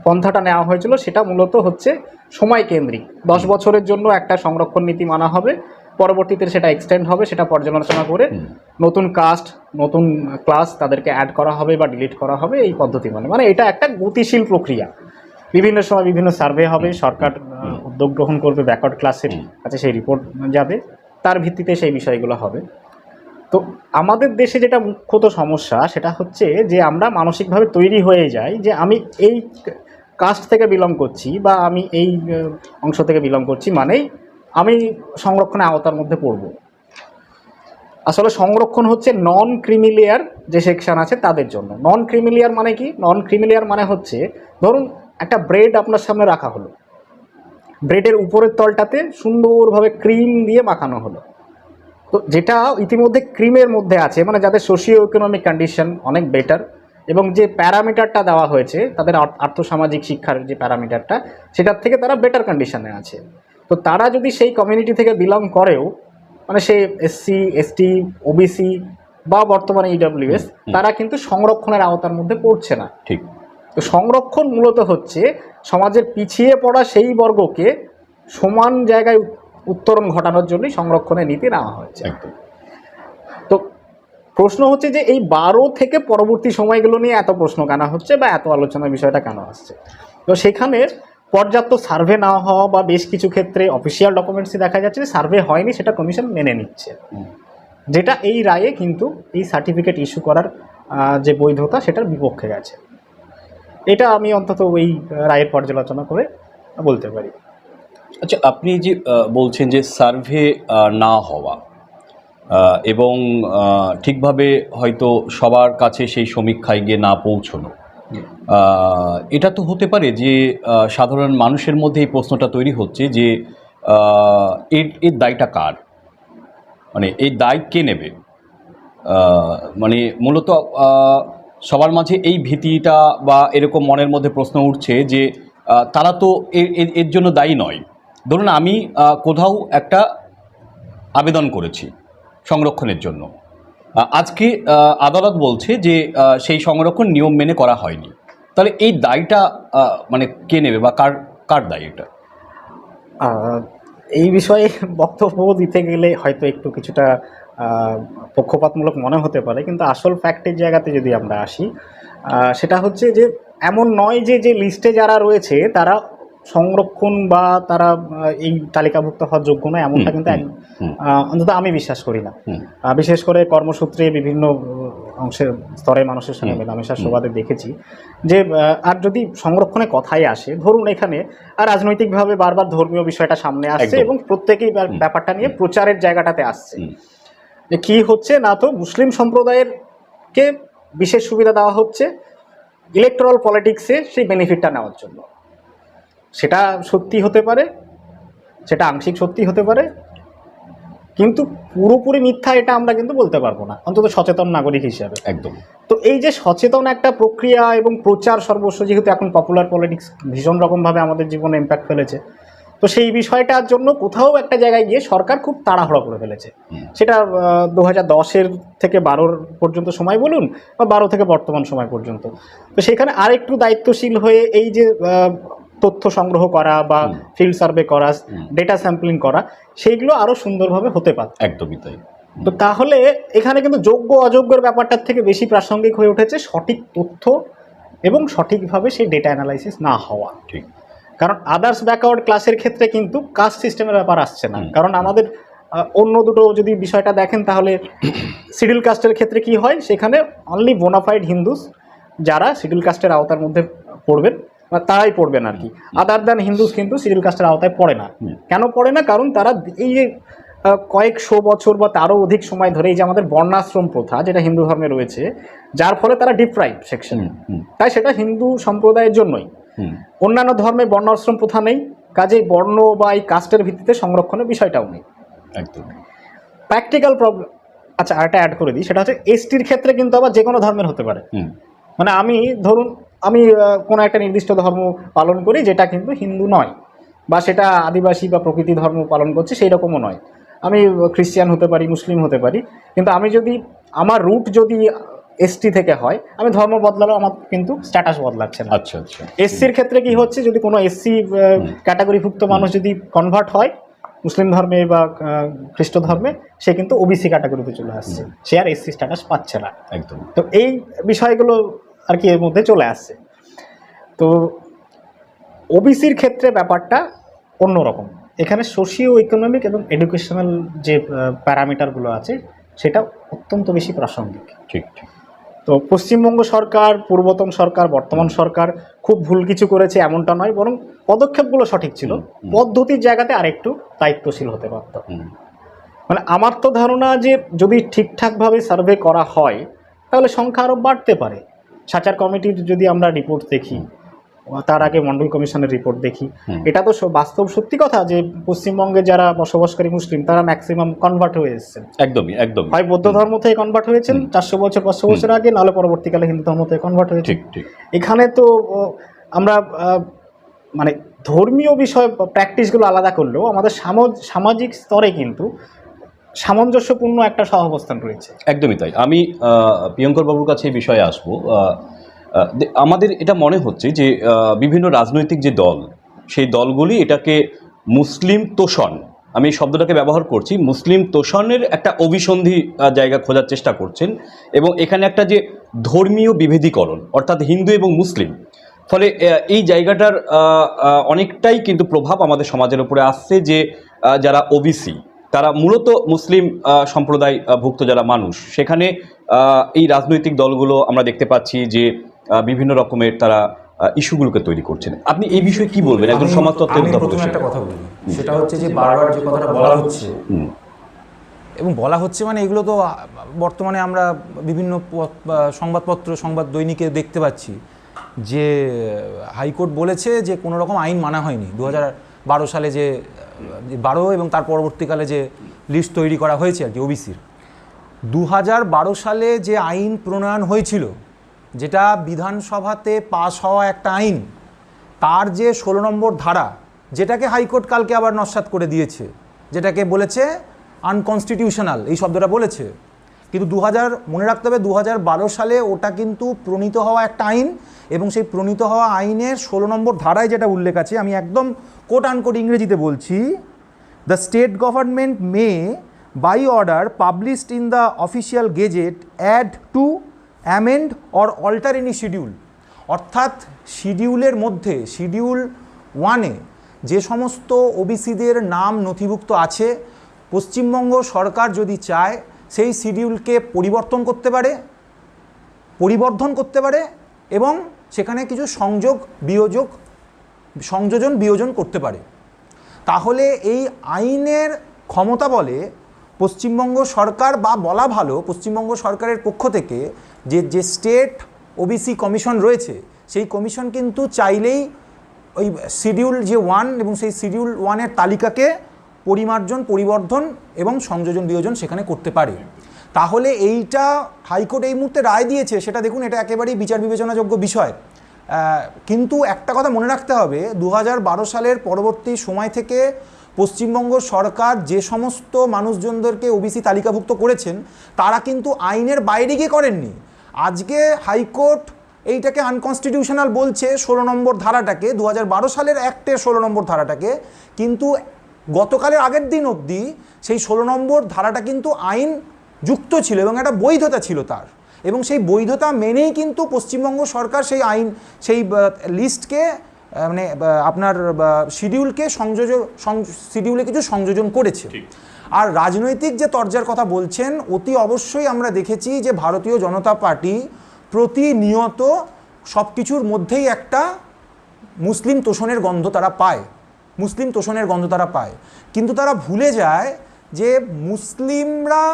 পন্থাটা নেওয়া হয়েছিল সেটা মূলত হচ্ছে সময় কেন্দ্রিক। 10 বছরের জন্য একটা সংরক্ষণ নীতি মানা হবে, পরবর্তীতে সেটা এক্সটেন্ড হবে, সেটা পর্যালোচনা করে নতুন কাস্ট নতুন ক্লাস তাদেরকে অ্যাড করা হবে বা ডিলিট করা হবে এই পদ্ধতি মানে এটা একটা গতিশীল প্রক্রিয়া। বিভিন্ন সময় বিভিন্ন সার্ভে হবে, সরকার উদ্যোগ গ্রহণ করবে, ব্যাকওয়ার্ড ক্লাসের কাছে সেই রিপোর্ট যাবে, তার ভিত্তিতে সেই বিষয়গুলো হবে। তো আমাদের দেশে যেটা মুখ্যত সমস্যা সেটা হচ্ছে যে আমরা মানসিকভাবে তৈরি হয়ে যাই যে আমি এই কাস্ট থেকে বিলং করছি বা আমি এই অংশ থেকে বিলং করছি মানেই আমি সংরক্ষণের আওতার মধ্যে পড়ব। আসলে সংরক্ষণ হচ্ছে নন ক্রিমিলিয়ার যে সেকশন আছে তাদের জন্য। নন ক্রিমিলিয়ার মানে কি? নন ক্রিমিলিয়ার মানে হচ্ছে ধরুন একটা ব্রেড আপনার সামনে রাখা হলো, ব্রেডের উপরের তলটাতে সুন্দরভাবে ক্রিম দিয়ে মাখানো হলো, তো যেটা ইতিমধ্যে ক্রিমের মধ্যে আছে, মানে যাদের সোশিও ইকোনমিক কন্ডিশন অনেক বেটার এবং যে প্যারামিটারটা দেওয়া হয়েছে তাদের আর্থসামাজিক শিক্ষার যে প্যারামিটারটা সেটার থেকে তারা বেটার কন্ডিশনে আছে। তো তারা যদি সেই কমিউনিটি থেকে বিলং করেও, মানে সে এসসি এসটি ওবিসি বা বর্তমানে ইডব্লিউএস, তারা কিন্তু সংরক্ষণের আওতার মধ্যে পড়ছে না। ঠিক। তো সংরক্ষণ মূলত হচ্ছে সমাজের পিছিয়ে পড়া সেই বর্গকে সমান জায়গায় উত্তরণ ঘটানোর জন্যই সংরক্ষণের নীতি নেওয়া হয়েছে। তো প্রশ্ন হচ্ছে যে এই 12 থেকে পরবর্তী সময়গুলো নিয়ে এত প্রশ্ন কেন হচ্ছে বা এত আলোচনার বিষয়টা কেন আসছে? তো সেখানে পর্যাপ্ত সার্ভে না হওয়া বা বেশ কিছু ক্ষেত্রে অফিসিয়াল ডকুমেন্টসে দেখা যাচ্ছে যে সার্ভে হয়নি, সেটা কমিশন মেনে নিচ্ছে, যেটা এই রায়ে কিন্তু এই সার্টিফিকেট ইস্যু করার যে বৈধতা সেটার বিপক্ষে গেছে। এটা আমি অন্তত ওই রায়ের পর্যালোচনা করে বলতে পারি। আচ্ছা, আপনি যে বলছেন যে সার্ভে না হওয়া এবং ঠিকভাবে হয়তো সবার কাছে সেই সমীক্ষায় গিয়ে না পৌঁছানো, এটা তো হতে পারে যে সাধারণ মানুষের মধ্যে এই প্রশ্নটা তৈরি হচ্ছে যে এর দায়টা কার, মানে এই দায় কে নেবে? মানে মূলত সবার মাঝে এই ভীতিটা বা এরকম মনের মধ্যে প্রশ্ন উঠছে যে তারা তো এর জন্য দায়ী নয়। ধরুন আমি কোথাও একটা আবেদন করেছি সংরক্ষণের জন্য, আজকে আদালত বলছে যে সেই সংরক্ষণ নিয়ম মেনে করা হয়নি, তাহলে এই দায়টা মানে কে নেবে বা কার দায় এটা? এই বিষয়ে বক্তব্য দিতে গেলে হয়তো একটু কিছুটা পক্ষপাতমূলক মনে হতে পারে, কিন্তু আসল ফ্যাক্টের জায়গাতে যদি আমরা আসি, সেটা হচ্ছে যে এমন নয় যে লিস্টে যারা রয়েছে তারা সংরক্ষণ বা তারা এই তালিকাভুক্ত হওয়ার যোগ্য নয়, এমনটা কিন্তু অন্তত আমি বিশ্বাস করি না। বিশেষ করে কর্মসূত্রে বিভিন্ন অংশের স্তরে মানুষের সঙ্গে মেলামেশার সুবাদে দেখেছি যে আর যদি সংরক্ষণের কথাই আসে, ধরুন এখানে রাজনৈতিকভাবে বারবার ধর্মীয় বিষয়টা সামনে আসছে এবং প্রত্যেকেই ব্যাপারটা নিয়ে প্রচারের জায়গাটাতে আসছে যে কি হচ্ছে না, তো মুসলিম সম্প্রদায়েরকে বিশেষ সুবিধা দেওয়া হচ্ছে ইলেকট্রাল পলিটিক্সে সেই বেনিফিটটা নেওয়ার জন্য। সেটা সত্যি হতে পারে, সেটা আংশিক সত্যি হতে পারে, কিন্তু পুরোপুরি মিথ্যা এটা আমরা কিন্তু বলতে পারবো না, অন্তত সচেতন নাগরিক হিসাবে। একদম। তো এই যে সচেতন একটা প্রক্রিয়া এবং প্রচার সর্বস্ব, যেহেতু এখন পপুলার পলিটিক্স ভীষণ রকমভাবে আমাদের জীবনে ইম্প্যাক্ট ফেলেছে, তো সেই বিষয়টার জন্য কোথাও একটা জায়গায় গিয়ে সরকার খুব তাড়াহুড়া করে ফেলেছে। সেটা 2010 থেকে 12 পর্যন্ত সময় বলুন বা 12 থেকে বর্তমান সময় পর্যন্ত। তো সেখানে আরেকটু দায়িত্বশীল হয়ে এই যে তথ্য সংগ্রহ করা বা ফিল্ড সার্ভে করা, ডেটা স্যাম্পলিং করা, সেইগুলো আরও সুন্দরভাবে হতে পারে। একদমই তাই। তো তাহলে এখানে কিন্তু যোগ্য অযোগ্যের ব্যাপারটার থেকে বেশি প্রাসঙ্গিক হয়ে উঠেছে সঠিক তথ্য এবং সঠিকভাবে সেই ডেটা অ্যানালাইসিস না হওয়া। ঠিক। কারণ আদার্স ব্যাকওয়ার্ড ক্লাসের ক্ষেত্রে কিন্তু কাস্ট সিস্টেমের ব্যাপার আসছে না। কারণ আমাদের অন্য দুটো যদি বিষয়টা দেখেন তাহলে শিডিউল কাস্টের ক্ষেত্রে কি হয়, সেখানে অনলি বোনাফাইড হিন্দুস যারা শিডিউল কাস্টের আওতার মধ্যে পড়বেন বা তারাই পড়বেন আর কি। আদার দ্যান হিন্দুস কিন্তু শিডিউল কাস্টের আওতায় পড়ে না। কেন পড়ে না? কারণ তারা এই যে কয়েকশো বছর বা তারও অধিক সময় ধরে এই যে আমাদের বর্ণাশ্রম প্রথা যেটা হিন্দু ধর্মে রয়েছে, যার ফলে তারা ডিপ্রাইভ সেকশন, তাই সেটা হিন্দু সম্প্রদায়ের জন্যই। অন্যান্য ধর্মে বর্ণাশ্রম প্রথা নেই, কাজেই বর্ণ বা এই কাস্টের ভিত্তিতে সংরক্ষণের বিষয়টাও নেই। একদম প্র্যাকটিক্যাল প্রবলেম। আচ্ছা, আরেকটা অ্যাড করে দিই, সেটা হচ্ছে এসটির ক্ষেত্রে কিন্তু আবার যে কোনো ধর্মের হতে পারে। মানে আমি ধরুন আমি কোনো একটা নির্দিষ্ট ধর্ম পালন করি যেটা কিন্তু হিন্দু নয়, বা সেটা আদিবাসী বা প্রকৃতি ধর্ম পালন করছে সেই রকমও নয়। আমি খ্রিস্টান হতে পারি, মুসলিম হতে পারি, কিন্তু আমি যদি আমার রুট যদি এসটি থেকে হয়, আমি ধর্ম বদলালেও আমার কিন্তু স্ট্যাটাস বদলাচ্ছে না। আচ্ছা আচ্ছা। এসসির ক্ষেত্রে কি হচ্ছে, যদি কোনো এসসি ক্যাটাগরিভুক্ত মানুষ যদি কনভার্ট হয় মুসলিম ধর্মে বা খ্রিস্ট ধর্মে, সে কিন্তু ওবিসি ক্যাটাগরিতে চলে আসছে, সে আর এসসি স্ট্যাটাস পাচ্ছে না। একদম। তো এই বিষয়গুলো আর কি এর মধ্যে চলে আসছে। তো ওবিসির ক্ষেত্রে ব্যাপারটা অন্যরকম। এখানে সোশিও ইকোনমিক এবং এডুকেশনাল যে প্যারামিটারগুলো আছে সেটা অত্যন্ত বেশি প্রাসঙ্গিক। ঠিক ঠিক। তো পশ্চিমবঙ্গ সরকার, পূর্বতন সরকার, বর্তমান সরকার খুব ভুল কিছু করেছে এমনটা নয়, বরং পদক্ষেপগুলো সঠিক ছিল, পদ্ধতির জায়গাতে আরেকটু দায়িত্বশীল হতে পারত। মানে আমার তো ধারণা যে যদি ঠিকঠাকভাবে সার্ভে করা হয় তাহলে সংখ্যা আরও বাড়তে পারে। সাচার কমিটির যদি আমরা রিপোর্ট দেখি, তার আগে মন্ডল কমিশনের রিপোর্ট দেখি, এটা তো বাস্তব সত্যি কথা যে পশ্চিমবঙ্গে যারা বসবাসকারী মুসলিম তারা ম্যাক্সিমাম কনভার্ট হয়ে এসেছেন। একদমই একদম। হয় বৌদ্ধ ধর্ম থেকে কনভার্ট হয়েছেন 400 বছর 500 বছর আগে, নাহলে পরবর্তীকালে হিন্দু ধর্ম থেকে কনভার্ট হয়েছে। ঠিক ঠিক। এখানে তো আমরা মানে ধর্মীয় বিষয় প্র্যাকটিসগুলো আলাদা করলেও আমাদের সামাজিক স্তরে কিন্তু সামঞ্জস্যপূর্ণ একটা সহাবস্থান রয়েছে। একদমই তাই। আমি প্রিয়ঙ্কর বাবুর কাছে এই বিষয়ে আসবো। আমাদের এটা মনে হচ্ছে যে বিভিন্ন রাজনৈতিক যে দল, সেই দলগুলি এটাকে মুসলিম তোষণ, আমি এই শব্দটাকে ব্যবহার করছি, মুসলিম তোষণের একটা অভিসন্ধি জায়গা খোঁজার চেষ্টা করছেন, এবং এখানে একটা যে ধর্মীয় বিভেদীকরণ অর্থাৎ হিন্দু এবং মুসলিম, ফলে এই জায়গাটার অনেকটাই কিন্তু প্রভাব আমাদের সমাজের উপরে আসছে যে যারা ওবিসি তারা মূলত মুসলিম সম্প্রদায় ভুক্ত যারা মানুষ, সেখানে এই রাজনৈতিক দলগুলো আমরা দেখতে পাচ্ছি যে বিভিন্ন রকমের তারা ইস্যুগুলোকে তৈরি করছেন। আপনি এই বিষয়ে কি বলবেন একজন সমাজতত্ত্বের অধ্যাপক প্রথমে হিসেবে? একটা কথা বলি, সেটা হচ্ছে যে বারবার যে কথাটা বলা হচ্ছে এবং বলা হচ্ছে মানে এগুলো তো বর্তমানে আমরা বিভিন্ন সংবাদপত্র, সংবাদ দৈনিকে দেখতে পাচ্ছি যে হাইকোর্ট বলেছে যে কোনো রকম আইন মানা হয়নি। 2012 সালে যে 12 এবং তার পরবর্তীকালে যে লিস্ট তৈরি করা হয়েছে আর কি ওবিসির, 2012 সালে যে আইন প্রণয়ন হয়েছিল, যেটা বিধানসভাতে পাশ হওয়া একটা আইন, তার যে 16 নম্বর ধারা, যেটাকে হাইকোর্ট কালকে আবার নস্যাৎ করে দিয়েছে, যেটাকে বলেছে আনকনস্টিটিউশনাল, এই শব্দটা বলেছে। কিন্তু মনে রাখতে হবে 2012 সালে ওটা কিন্তু প্রণীত হওয়া একটা আইন, এবং সেই প্রণীত হওয়া আইনের 16 নম্বর ধারায় যেটা উল্লেখ আছে, আমি একদম কোট আনকোট ইংরেজিতে বলছি, the state government may by order published in the official gazette add to amend or alter any schedule. অর্থাৎ শিডিউলের মধ্যে শিডিউল 1-এ যে সমস্ত ওবিসিদের নাম নথিভুক্ত আছে, পশ্চিমবঙ্গ সরকার যদি চায় সেই শিডিউলকে পরিবর্তন করতে পারে, পরিবর্ধন করতে পারে, এবং সেখানে কিছু সংযোজন বিয়োজন করতে পারে। তাহলে এই আইনের ক্ষমতা বলে পশ্চিমবঙ্গ সরকার, বা বলা ভালো পশ্চিমবঙ্গ সরকারের পক্ষ থেকে যে স্টেট ওবিসি কমিশন রয়েছে, সেই কমিশন কিন্তু চাইলেই ওই শিডিউল যে 1 এবং সেই শিডিউল 1-এর তালিকাকে পরিমার্জন, পরিবর্ধন এবং সংযোজন বিয়োজন সেখানে করতে পারে। তাহলে এইটা হাইকোর্ট এই মুহূর্তে রায় দিয়েছে, সেটা দেখুন, এটা একেবারেই বিচার বিবেচনাযোগ্য বিষয়। কিন্তু একটা কথা মনে রাখতে হবে, 2012 সালের পরবর্তী সময় থেকে পশ্চিমবঙ্গ সরকার যে সমস্ত মানুষজনদেরকে ওবিসি তালিকাভুক্ত করেছেন, তারা কিন্তু আইনের বাইরে গিয়ে করেননি। আজকে হাইকোর্ট এইটাকে আনকনস্টিটিউশনাল বলছে 16 নম্বর ধারাটাকে, 2012 সালের অ্যাক্টের 16 নম্বর ধারাটাকে, কিন্তু গতকালের আগের দিন অবধি সেই 16 নম্বর ধারাটা কিন্তু আইন যুক্ত ছিল এবং একটা বৈধতা ছিল তার, এবং সেই বৈধতা মেনেই কিন্তু পশ্চিমবঙ্গ সরকার সেই আইন সেই লিস্টকে মানে আপনার শিডিউলকে শিডিউলে কিছু সংযোজন করেছে। আর রাজনৈতিক যে তরজার কথা বলছেন, অতি অবশ্যই আমরা দেখেছি যে ভারতীয় জনতা পার্টি প্রতিনিয়ত সব কিছুর মধ্যেই একটা মুসলিম তোষণের গন্ধ তারা পায়, মুসলিম তোষণের গন্ধ তারা পায়, কিন্তু তারা ভুলে যায় যে মুসলিমরা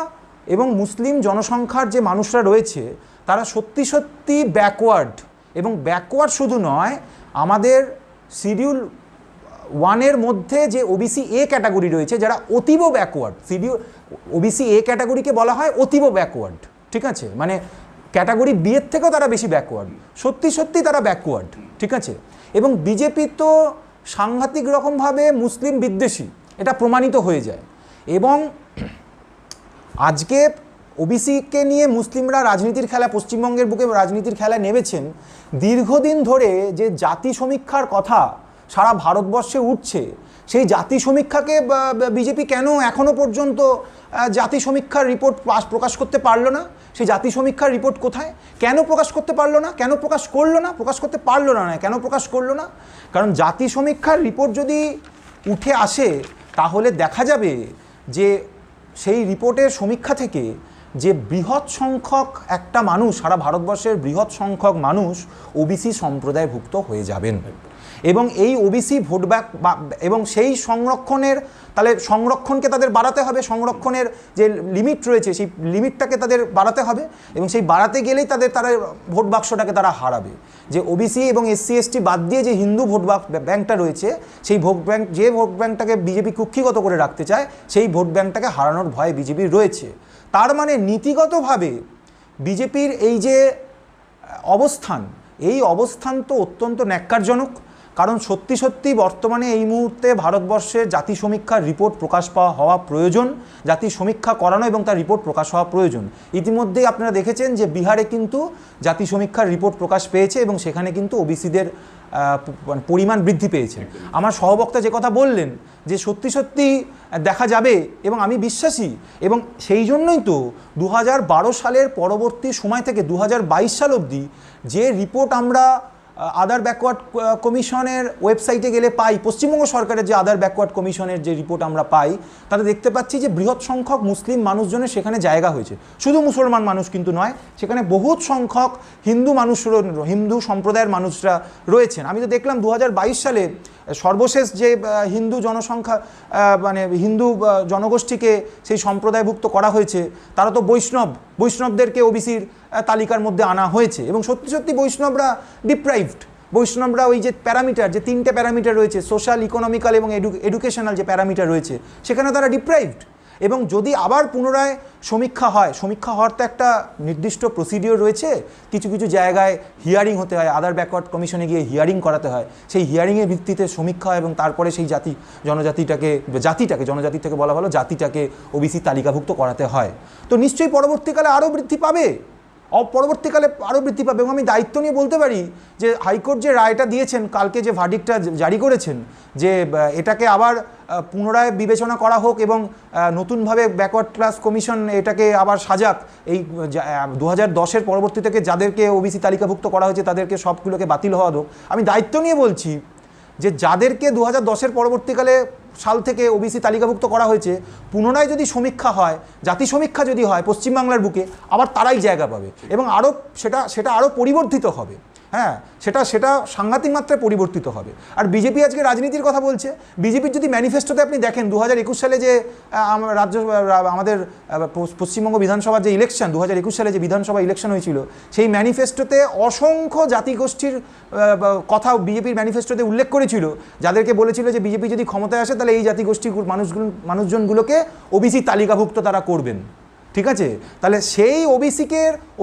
এবং মুসলিম জনসংখ্যার যে মানুষরা রয়েছে তারা সত্যি সত্যি ব্যাকওয়ার্ড, এবং ব্যাকওয়ার্ড শুধু নয়, আমাদের শিডিউল 1-এর মধ্যে যে ওবিসি এ ক্যাটাগরি রয়েছে যারা অতীব ব্যাকওয়ার্ড, ওবিসি এ ক্যাটাগরিকে বলা হয় অতীব ব্যাকওয়ার্ড, ঠিক আছে, মানে ক্যাটাগরি বি এর থেকেও তারা বেশি ব্যাকওয়ার্ড, সত্যি সত্যি তারা ব্যাকওয়ার্ড, ঠিক আছে। এবং বিজেপি তো সাংঘাতিক রকমভাবে মুসলিম বিদ্বেষী, এটা প্রমাণিত হয়ে যায়। এবং আজকে ওবিসিকে নিয়ে মুসলিমরা রাজনীতির খেলা, পশ্চিমবঙ্গের বুকে রাজনীতির খেলায় নেমেছেন। দীর্ঘদিন ধরে যে জাতি সমীক্ষার কথা সারা ভারতবর্ষে উঠছে, সেই জাতি সমীক্ষাকে বিজেপি কেন এখনও পর্যন্ত জাতি সমীক্ষার রিপোর্ট প্রকাশ করতে পারলো না? সেই জাতি সমীক্ষার রিপোর্ট কোথায়? কেন প্রকাশ করতে পারলো না? কেন প্রকাশ করলো না? প্রকাশ করতে পারলো না, কেন প্রকাশ করলো না? কারণ জাতি সমীক্ষার রিপোর্ট যদি উঠে আসে তাহলে দেখা যাবে যে সেই রিপোর্টের সমীক্ষা থেকে যে বৃহৎ সংখ্যক একটা মানুষ, সারা ভারতবর্ষের বৃহৎ সংখ্যক মানুষ ওবিসি সম্প্রদায়ভুক্ত হয়ে যাবেন, এবং এই ওবিসি ভোট ব্যাক এবং সেই সংরক্ষণের, তাহলে সংরক্ষণকে তাদের বাড়াতে হবে, সংরক্ষণের যে লিমিট রয়েছে সেই লিমিটটাকে তাদের বাড়াতে হবে, এবং সেই বাড়াতে গেলেই তারা ভোট বাক্সটাকে তারা হারাবে। যে ওবিসি এবং SC ST বাদ দিয়ে যে হিন্দু ভোট ব্যাংকটা রয়েছে, সেই ভোট ব্যাংকটাকে বিজেপি কুক্ষিগত করে রাখতে চায়, সেই ভোট ব্যাংকটাকে হারানোর ভয়ে বিজেপির রয়েছে। তার মানে নীতিগতভাবে বিজেপির এই যে অবস্থান, এই অবস্থান তো অত্যন্ত ন্যাক্কারজনক। কারণ সত্যি সত্যি বর্তমানে এই মুহূর্তে ভারতবর্ষের জাতি সমীক্ষার রিপোর্ট প্রকাশ হওয়া প্রয়োজন, জাতি সমীক্ষা করানো এবং তার রিপোর্ট প্রকাশ হওয়া প্রয়োজন। ইতিমধ্যেই আপনারা দেখেছেন যে বিহারে কিন্তু জাতি সমীক্ষার রিপোর্ট প্রকাশ পেয়েছে এবং সেখানে কিন্তু ওবিসিদের পরিমাণ বৃদ্ধি পেয়েছে। আমার সহবক্তা যে কথা বললেন যে সত্যি সত্যি দেখা যাবে, এবং আমি বিশ্বাসী, এবং সেই জন্যই তো 2012 সালের পরবর্তী সময় থেকে 2022 সাল অবধি যে রিপোর্ট আমরা আদার ব্যাকওয়ার্ড কমিশনের ওয়েবসাইটে গেলে পাই, পশ্চিমবঙ্গ সরকারের যে আদার ব্যাকওয়ার্ড কমিশনের যে রিপোর্ট আমরা পাই, তাতে দেখতে পাচ্ছি যে বৃহৎ সংখ্যক মুসলিম মানুষজনের সেখানে জায়গা হয়েছে। শুধু মুসলমান মানুষ কিন্তু নয়, সেখানে বহুত সংখ্যক হিন্দু মানুষ, হিন্দু সম্প্রদায়ের মানুষরা রয়েছেন। আমি তো দেখলাম 2022 সালে সর্বশেষ যে হিন্দু জনসংখ্যা মানে হিন্দু জনগোষ্ঠীকে সেই সম্প্রদায়ভুক্ত করা হয়েছে, তারা তো বৈষ্ণবদেরকে ওবিসির তালিকার মধ্যে আনা হয়েছে, এবং সত্যি সত্যি বৈষ্ণবরা ডিপ্রাইভড। বৈষ্ণবরা ওই যে প্যারামিটার, যে 3টে প্যারামিটার রয়েছে, সোশ্যাল, ইকোনমিক্যাল এবং এডুকেশনাল যে প্যারামিটার রয়েছে, সেখানে তারা ডিপ্রাইভড। এবং যদি আবার পুনরায় সমীক্ষা হয়, সমীক্ষা হওয়ার তো একটা নির্দিষ্ট প্রসিডিওর রয়েছে, কিছু কিছু জায়গায় হিয়ারিং হতে হয়, আদার ব্যাকওয়ার্ড কমিশনে গিয়ে হিয়ারিং করাতে হয়, সেই হিয়ারিংয়ের ভিত্তিতে সমীক্ষা হয় এবং তারপরে সেই জনজাতিটাকে জনজাতি থেকে বলা ভালো, জাতিটাকে ওবিসি তালিকাভুক্ত করাতে হয়। তো নিশ্চয়ই পরবর্তীকালে আরও বৃদ্ধি পাবে, এবং আমি দায়িত্ব নিয়ে বলতে পারি যে হাইকোর্ট যে রায়টা দিয়েছেন, কালকে যে ভার্ডিক্টটা জারি করেছেন, যে এটাকে আবার পুনরায় বিবেচনা করা হোক এবং নতুনভাবে ব্যাকওয়ার্ড ক্লাস কমিশন এটাকে আবার সাজাক, এই 2010-এর পরবর্তী থেকে যাদেরকে ওবিসি তালিকাভুক্ত করা হয়েছে তাদেরকে সবগুলোকে বাতিল হওয়া হোক। আমি দায়িত্ব নিয়ে বলছি যে যাদেরকে 2010-এর পরবর্তীকালে সাল থেকে ওবিসি তালিকাভুক্ত করা হয়েছে, পুনরায় যদি সমীক্ষা হয়, জাতি সমীক্ষা যদি হয় পশ্চিমবাংলার বুকে, আবার তারাই জায়গা পাবে, এবং আরও সেটা আরও পরিবর্তিত হবে। হ্যাঁ, সেটা সাংঘাতিক মাত্রায় পরিবর্তিত হবে। আর বিজেপি আজকে রাজনীতির কথা বলছে। বিজেপির যদি ম্যানিফেস্টোতে আপনি দেখেন, 2021 সালে যে আমাদের পশ্চিমবঙ্গ বিধানসভার যে ইলেকশন, 2021 সালে যে বিধানসভা ইলেকশন হয়েছিল, সেই ম্যানিফেস্টোতে অসংখ্য জাতিগোষ্ঠীর কথা বিজেপির ম্যানিফেস্টোতে উল্লেখ করেছিল, যাদেরকে বলেছিল যে বিজেপি যদি ক্ষমতায় আসে তাহলে এই জাতিগোষ্ঠীর মানুষজনগুলোকে ওবিসি তালিকাভুক্ত তারা করবেন। ঠিক আছে, তাহলে সেই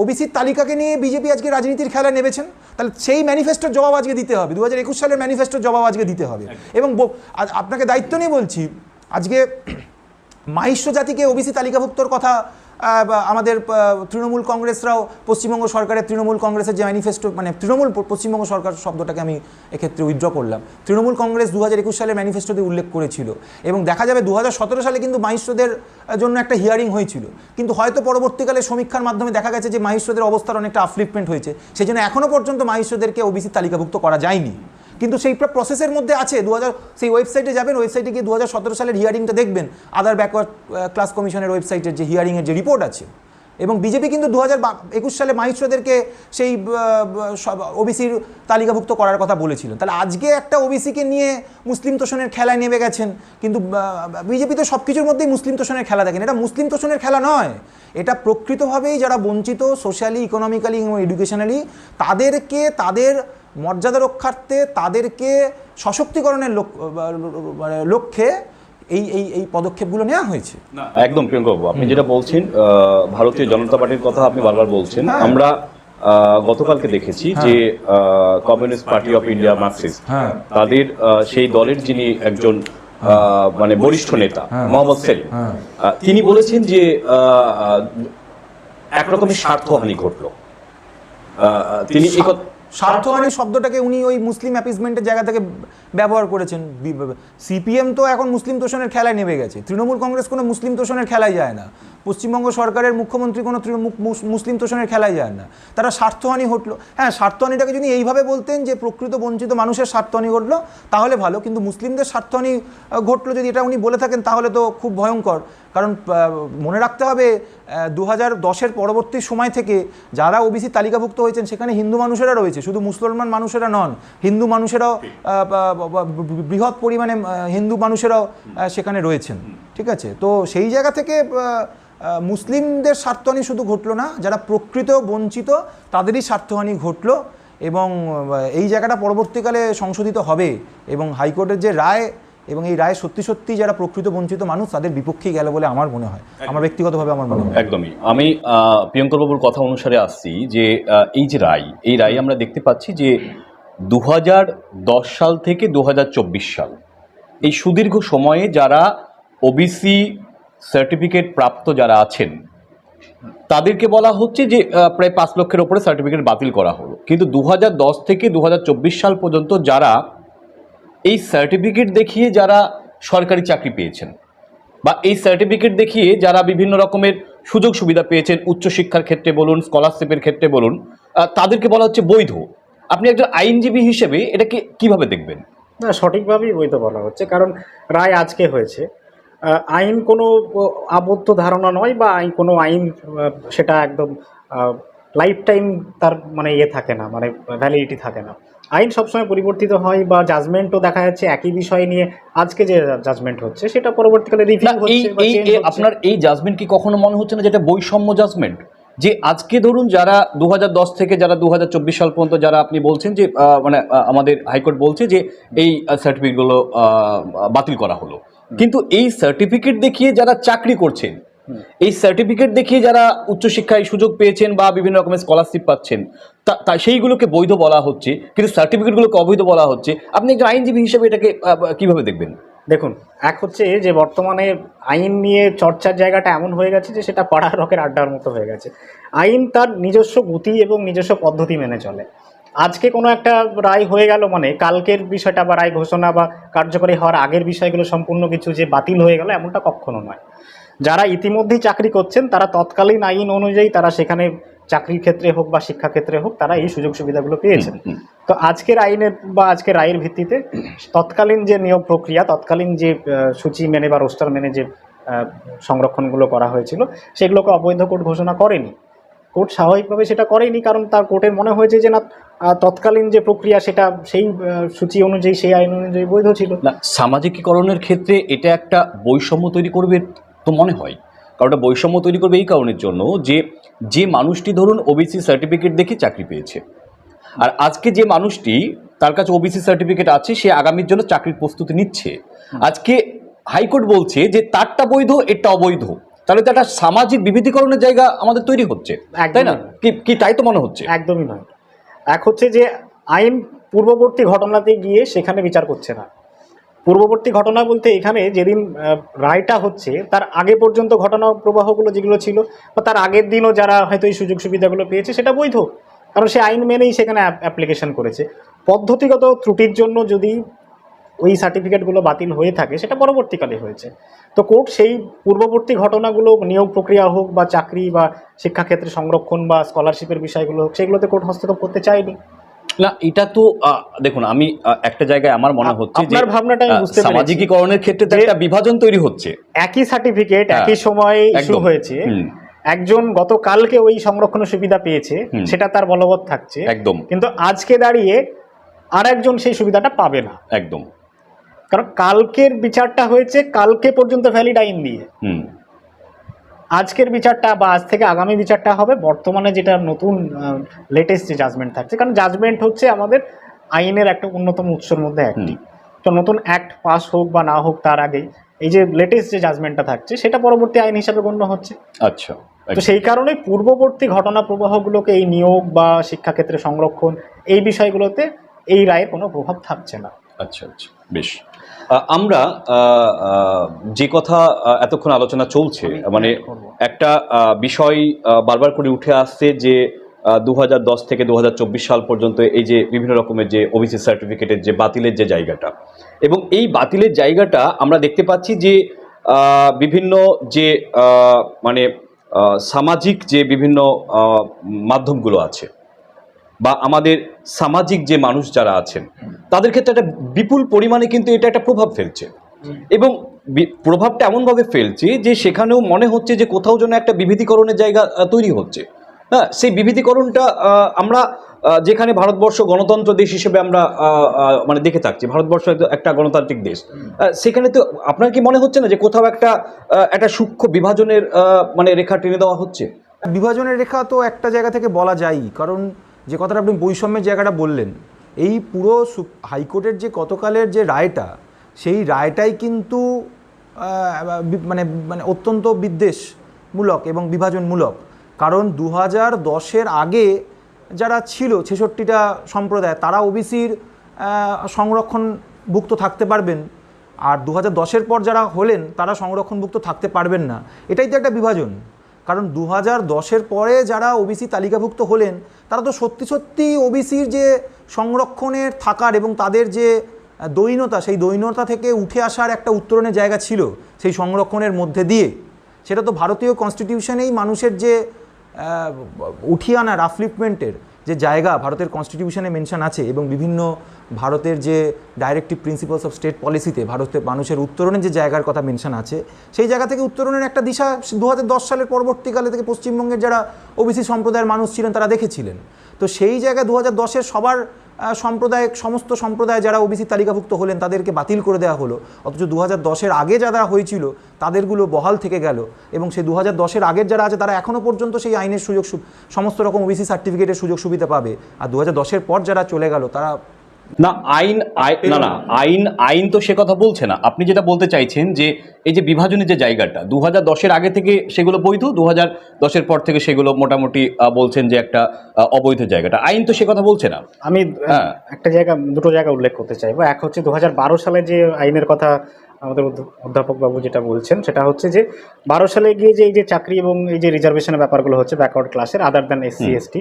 ওবিসির তালিকাকে নিয়ে বিজেপি আজকে রাজনীতির খেলায় নেমেছেন, তাহলে সেই ম্যানিফেস্টোর জবাব আজকে দিতে হবে, 2021 সালের ম্যানিফেস্টোর জবাব আজকে দিতে হবে। এবং আপনাকে দায়িত্ব নিয়ে বলছি, আজকে মাহিষ্য জাতিকে ওবিসি তালিকাভুক্তর কথা আমাদের তৃণমূল কংগ্রেসরাও পশ্চিমবঙ্গ সরকারের তৃণমূল কংগ্রেসের যে ম্যানিফেস্টো, মানে তৃণমূল পশ্চিমবঙ্গ সরকার শব্দটাকে আমি এক্ষেত্রে উইথড্র করলাম, তৃণমূল কংগ্রেস 2021 সালের ম্যানিফেস্টোতে উল্লেখ করেছিল, এবং দেখা যাবে 2017 সালে কিন্তু মাহিষ্যদের জন্য একটা হিয়ারিং হয়েছিল, কিন্তু হয়তো পরবর্তীকালে সমীক্ষার মাধ্যমে দেখা গেছে যে মাহিষ্যদের অবস্থার অনেকটা আপলিফমেন্ট হয়েছে, সেই জন্য এখনও পর্যন্ত মাহিষ্যদেরকে ওবিসি তালিকাভুক্ত করা যায়নি। কিন্তু সেই প্রসেসের মধ্যে আছে। সেই ওয়েবসাইটে যাবেন, ওয়েবসাইটে গিয়ে 2017 সালের হিয়ারিংটা দেখবেন, আদার ব্যাকওয়ার্ড ক্লাস কমিশনের ওয়েবসাইটের যে হিয়ারিংয়ের যে রিপোর্ট আছে। এবং বিজেপি কিন্তু 2021 সালে মাহিষ্যদেরকে সেই ওবিসির তালিকাভুক্ত করার কথা বলেছিলেন। তাহলে আজকে একটা ওবিসিকে নিয়ে মুসলিম তোষণের খেলায় নেমে গেছেন, কিন্তু বিজেপি তো সব কিছুর মধ্যেই মুসলিম তোষণের খেলা দেখেন। এটা মুসলিম তোষণের খেলা নয়, এটা প্রকৃতভাবেই যারা বঞ্চিত সোশ্যালি, ইকোনমিক্যালি এবং এডুকেশনালি, তাদেরকে তাদের মর্যাদা রক্ষার্থে, তাদেরকে সশক্তিকরণের লক্ষ্যে এই পদক্ষেপগুলো নেওয়া হয়েছে। একদম প্রিয়ঙ্কাবাবু, আপনি যেটা বলছেন ভারতীয় জনতা পার্টির কথা আপনি বারবার বলছেন। আমরা গতকালকে দেখেছি যে communist party of India Marxist, তাদের সেই দলের যিনি একজন মানে বরিষ্ঠ নেতা মোহাম্মদ সেলিম, তিনি বলেছেন যে একরকমের স্বার্থহানি ঘটলো। তিনি স্বার্থহানি শব্দটাকে উনি ওই মুসলিম অ্যাপিসমেন্টের জায়গা থেকে ব্যবহার করেছেন। সিপিএম তো এখন মুসলিম তোষণের খেলায় নেমে গেছে, তৃণমূল কংগ্রেস কোনো মুসলিম তোষণের খেলায় যায় না, পশ্চিমবঙ্গ সরকারের মুখ্যমন্ত্রী কোনো মুসলিম তোষণের খেলায় যায় না। তারা স্বার্থহানি ঘটলো, হ্যাঁ, স্বার্থহানিটাকে যদি এইভাবে বলতেন যে প্রকৃত বঞ্চিত মানুষের স্বার্থহানি ঘটলো তাহলে ভালো, কিন্তু মুসলিমদের স্বার্থহানি ঘটলো যদি এটা উনি বলে থাকেন তাহলে তো খুব ভয়ঙ্কর। কারণ মনে রাখতে হবে 2010-এর পরবর্তী সময় থেকে যারা ওবিসি তালিকাভুক্ত হয়েছেন সেখানে হিন্দু মানুষেরা রয়েছে, শুধু মুসলমান মানুষেরা নন, হিন্দু মানুষেরাও বৃহৎ পরিমাণে হিন্দু মানুষেরাও সেখানে রয়েছেন। ঠিক আছে, তো সেই জায়গা থেকে মুসলিমদের স্বার্থহানি শুধু ঘটলো না, যারা প্রকৃত বঞ্চিত তাদেরই স্বার্থহানি ঘটলো, এবং এই জায়গাটা পরবর্তীকালে সংশোধিত হবে, এবং হাইকোর্টের যে রায়, এবং এই রায় সত্যি সত্যি যারা প্রকৃত বঞ্চিত মানুষ তাদের বিপক্ষেই গেল বলে আমার মনে হয়, আমার ব্যক্তিগতভাবে আমার মনে হয়। একদমই, আমি প্রিয়ঙ্কর বাবুর কথা অনুসারে আসছি যে এই যে রায়, এই রায় আমরা দেখতে পাচ্ছি যে 2010 সাল থেকে 2024 সাল এই সুদীর্ঘ সময়ে যারা ওবিসি সার্টিফিকেট প্রাপ্ত যারা আছেন তাদেরকে বলা হচ্ছে যে প্রায় 5 লক্ষের ওপরে সার্টিফিকেট বাতিল করা হলো, কিন্তু 2010 থেকে 2024 সাল পর্যন্ত যারা এই সার্টিফিকেট দেখিয়ে যারা সরকারি চাকরি পেয়েছেন বা এই সার্টিফিকেট দেখিয়ে যারা বিভিন্ন রকমের সুযোগ সুবিধা পেয়েছেন, উচ্চশিক্ষার ক্ষেত্রে বলুন, স্কলারশিপের ক্ষেত্রে বলুন, তাদেরকে বলা হচ্ছে বৈধ। আপনি একজন আইনজীবী হিসেবে এটাকে কিভাবে দেখবেন? না, সঠিকভাবেই বৈধ বলা হচ্ছে, কারণ রায় আজকে হয়েছে। আইন কোনো আবদ্ধ ধারণা নয়, বা কোনো আইন সেটা একদম লাইফ টাইম তার মানে থাকে না, মানে ভ্যালিডিটি থাকে না। আইন সবসময় পরিবর্তিত হয়, বা জাজমেন্টও দেখা যাচ্ছে একই বিষয় নিয়ে আজকে যে জাজমেন্ট হচ্ছে সেটা পরবর্তীকালে রিভিউ হচ্ছে। আপনার এই জাজমেন্ট কি কখনো মনে হচ্ছে না যেটা বৈষম্য জাজমেন্ট? যে আজকে ধরুন যারা 2010 থেকে যারা 2024 সাল পর্যন্ত যারা আপনি বলছেন যে মানে আমাদের হাইকোর্ট বলছে যে এই সার্টিফিকেটগুলো বাতিল করা হলো, কিন্তু এই সার্টিফিকেট দেখিয়ে যারা চাকরি করছেন, এই সার্টিফিকেট দেখিয়ে যারা উচ্চশিক্ষায় সুযোগ পেয়েছেন বা বিভিন্ন রকমের স্কলারশিপ পাচ্ছেন, তা সেইগুলোকে বৈধ বলা হচ্ছে, কিন্তু সার্টিফিকেটগুলোকে অবৈধ বলা হচ্ছে। আপনি একজন আইনজীবী হিসেবে এটাকে কিভাবে দেখবেন? দেখুন, এক হচ্ছে যে বর্তমানে আইন নিয়ে চর্চার জায়গাটা এমন হয়ে গেছে যে সেটা পাড়ার রকের আড্ডার মতো হয়ে গেছে। আইন তার নিজস্ব গতি এবং নিজস্ব পদ্ধতি মেনে চলে। আজকে কোনো একটা রায় হয়ে গেল মানে কালকের বিষয়টা বা রায় ঘোষণা বা কার্যকরী হওয়ার আগের বিষয়গুলো সম্পূর্ণ কিছু যে বাতিল হয়ে গেল, এমনটা কখনো নয়। যারা ইতিমধ্যেই চাকরি করছেন তারা তৎকালীন আইন অনুযায়ী তারা সেখানে চাকরির ক্ষেত্রে হোক বা শিক্ষাক্ষেত্রে হোক তারা এই সুযোগ সুবিধাগুলো পেয়েছেন। তো আজকের আইনের বা আজকের রায়ের ভিত্তিতে তৎকালীন যে নিয়োগ প্রক্রিয়া, তৎকালীন যে সূচি মেনে বা রোস্টার মেনে যে সংরক্ষণগুলো করা হয়েছিল সেগুলোকে অবৈধ কোর্ট ঘোষণা করেনি। কোর্ট স্বাভাবিকভাবে সেটা করেনি, কারণ তার কোর্টের মনে হয়েছে যে না, তৎকালীন যে প্রক্রিয়া সেটা সেই সূচি অনুযায়ী, সেই আইন অনুযায়ী বৈধ ছিল না। সামাজিকীকরণের ক্ষেত্রে এটা একটা বৈষম্য তৈরি করবে তো মনে হয়, কারণ এটা বৈষম্য তৈরি করবে এই কারণের জন্য যে মানুষটি ধরুন ওবিসি সার্টিফিকেট দেখে চাকরি পেয়েছে, আর আজকে যে মানুষটি তার কাছে ওবিসি সার্টিফিকেট আছে সে আগামীর জন্য চাকরির প্রস্তুতি নিচ্ছে, আজকে হাইকোর্ট বলছে যে তারটা বৈধ, এটা অবৈধ, তাহলে তো একটা সামাজিক বিভেদীকরণের জায়গা আমাদের তৈরি হচ্ছে, তাই না? কি তাই তো মনে হচ্ছে? একদমই নয়। এক হচ্ছে যে আইন পূর্ববর্তী ঘটনাতে গিয়ে সেখানে বিচার করছে না, পূর্ববর্তী ঘটনা বলতে এখানে যেদিন রায়টা হচ্ছে তার আগে পর্যন্ত ঘটনা প্রবাহগুলো যেগুলো ছিল বা তার আগের দিনও যারা হয়তো এই সুযোগ সুবিধাগুলো পেয়েছে সেটা বৈধ, কারণ সে আইন মেনেই সেখানে অ্যাপ্লিকেশন করেছে। পদ্ধতিগত ত্রুটির জন্য যদি ওই সার্টিফিকেটগুলো বাতিল হয়ে থাকে সেটা পরবর্তীকালে হয়েছে। তো কোর্ট সেই পূর্ববর্তী ঘটনাগুলো, নিয়োগ প্রক্রিয়া হোক বা চাকরি বা শিক্ষাক্ষেত্রে সংরক্ষণ বা স্কলারশিপের বিষয়গুলো হোক, সেগুলোতে কোর্ট হস্তক্ষেপ করতে চায়নি। না, এটা তো দেখুন, আমি একটা জায়গায় আমার মনে হচ্ছে যে আপনার ভাবনাটা আমি বুঝতে পেরেছি। সামাজিকীকরণের ক্ষেত্রে তো যে একটা বিভাজন তৈরি হচ্ছে। একই সার্টিফিকেট হ্যাঁ, একই সময়ে ইস্যু একদম। হয়েছে, হুম, একজন গতকালকে ওই সংরক্ষণের সুবিধা পেয়েছে, হুম। সেটা তার বলবৎ থাকছে, একদম কিন্তু আজকে দাঁড়িয়ে আর একজন সেই সুবিধাটা পাবে না, একদম। কারণ কালকের বিচারটা হয়েছে কালকে পর্যন্ত ভ্যালিড আইন দিয়ে। হুম, আজকের বিচারটা বা আজ থেকে আগামী বিচারটা হবে বর্তমানে যেটা নতুন লেটেস্ট যে জাজমেন্ট থাকছে, কারণ জাজমেন্ট হচ্ছে আমাদের আইনের একটা অন্যতম উৎসের মধ্যে একটি। তো নতুন অ্যাক্ট পাস হোক বা না হোক তার আগে এই যে লেটেস্ট যে জাজমেন্টটা থাকছে সেটা পরবর্তী আইন হিসাবে গণ্য হচ্ছে। আচ্ছা। তো সেই কারণে পূর্ববর্তী ঘটনা প্রবাহগুলোকে, এই নিয়োগ বা শিক্ষাক্ষেত্রে সংরক্ষণ, এই বিষয়গুলোতে এই রায়ের কোনো প্রভাব থাকছে না। আচ্ছা আচ্ছা, বেশ। আমরা যে কথা এতক্ষণ আলোচনা চলছে, মানে একটা বিষয় বারবার করে উঠে আসছে যে 2010 থেকে 2024 সাল পর্যন্ত এই যে বিভিন্ন রকমের যে ওবিসি সার্টিফিকেটের যে বাতিলের যে জায়গাটা, এবং এই বাতিলের জায়গাটা আমরা দেখতে পাচ্ছি যে বিভিন্ন যে মানে সামাজিক যে বিভিন্ন মাধ্যমগুলো আছে বা আমাদের সামাজিক যে মানুষ যারা আছেন তাদের ক্ষেত্রে একটা বিপুল পরিমাণে কিন্তু এটা একটা প্রভাব ফেলছে, এবং প্রভাবটা এমনভাবে ফেলছে যে সেখানেও মনে হচ্ছে যে কোথাও যেন একটা বিভেদীকরণের জায়গা তৈরি হচ্ছে। হ্যাঁ, সেই বিভেদীকরণটা আমরা যেখানে ভারতবর্ষ গণতন্ত্র দেশ হিসেবে আমরা মানে দেখে থাকছি, ভারতবর্ষ একটা গণতান্ত্রিক দেশ, সেখানে তো আপনার কি মনে হচ্ছে না যে কোথাও একটা সূক্ষ্ম বিভাজনের মানে রেখা টেনে দেওয়া হচ্ছে? বিভাজনের রেখা তো একটা জায়গা থেকে বলা যায়ই, কারণ যে কথাটা আপনি বৈষম্যের জায়গাটা বললেন, এই পুরো হাইকোর্টের যে গতকালের যে রায়টা, সেই রায়টাই কিন্তু মানে মানে অত্যন্ত বিদ্বেষমূলক এবং বিভাজনমূলক। কারণ 2010-এর আগে যারা ছিল 66টা সম্প্রদায়, তারা ওবিসির সংরক্ষণভুক্ত থাকতে পারবেন, আর 2010-এর পর যারা হলেন তারা সংরক্ষণভুক্ত থাকতে পারবেন না। এটাই তো একটা বিভাজন। কারণ 2010-এর পরে যারা ওবিসি তালিকাভুক্ত হলেন তারা তো সত্যি সত্যি ওবিসির যে সংরক্ষণের থাকার এবং তাদের যে দৈন্যতা, সেই দৈন্যতা থেকে উঠে আসার একটা উত্তরণের জায়গা ছিল সেই সংরক্ষণের মধ্যে দিয়ে। সেটা তো ভারতীয় কনস্টিটিউশনেই মানুষের যে উঠিয়ে আনার আপলিফমেন্টের যে জায়গা ভারতের কনস্টিটিউশনে মেনশন আছে, এবং বিভিন্ন ভারতের যে ডাইরেক্টিভ প্রিন্সিপালস অফ স্টেট পলিসিতে ভারতের মানুষের উত্তরণের যে জায়গার কথা মেনশন আছে, সেই জায়গা থেকে উত্তরণের একটা দিশা 2010 সালের পরবর্তীকালে থেকে পশ্চিমবঙ্গের যারা ওবিসি সম্প্রদায়ের মানুষ ছিলেন তারা দেখেছিলেন। তো সেই জায়গায় 2010-এর সবার সমস্ত সম্প্রদায় যারা ওবিসি তালিকাভুক্ত হলেন তাদেরকে বাতিল করে দেওয়া হলো, অথচ 2010-এর আগে যারা হয়েছিল তাদেরগুলো বহাল থেকে গেল, এবং সেই 2010-এর আগের যারা আছে তারা এখনও পর্যন্ত সেই আইনের সমস্ত রকম ওবিসি সার্টিফিকেটের সুযোগ সুবিধা পাবে, আর 2010-এর পর যারা চলে গেল তারা না। আইন তো সে কথা বলছে না। আপনি যেটা বলতে চাইছেন যে এই যে বিভাজনের যে জায়গাটা 2010-এর আগে থেকে সেগুলো বৈধ, 2010-এর পর থেকে সেগুলো মোটামুটি বলছেন যে একটা অবৈধ জায়গাটা, আইন তো সে কথা বলছে না। আমি দুটো জায়গা উল্লেখ করতে চাইবো। এক হচ্ছে 2012 সালে যে আইনের কথা আমাদের অধ্যাপক বাবু যেটা বলছেন, সেটা হচ্ছে যে 12 সালে গিয়ে যে এই যে চাকরি এবং এই যে রিজার্ভেশনের ব্যাপারগুলো হচ্ছে ব্যাকওয়ার্ড ক্লাসের, আদার দ্যান SC ST,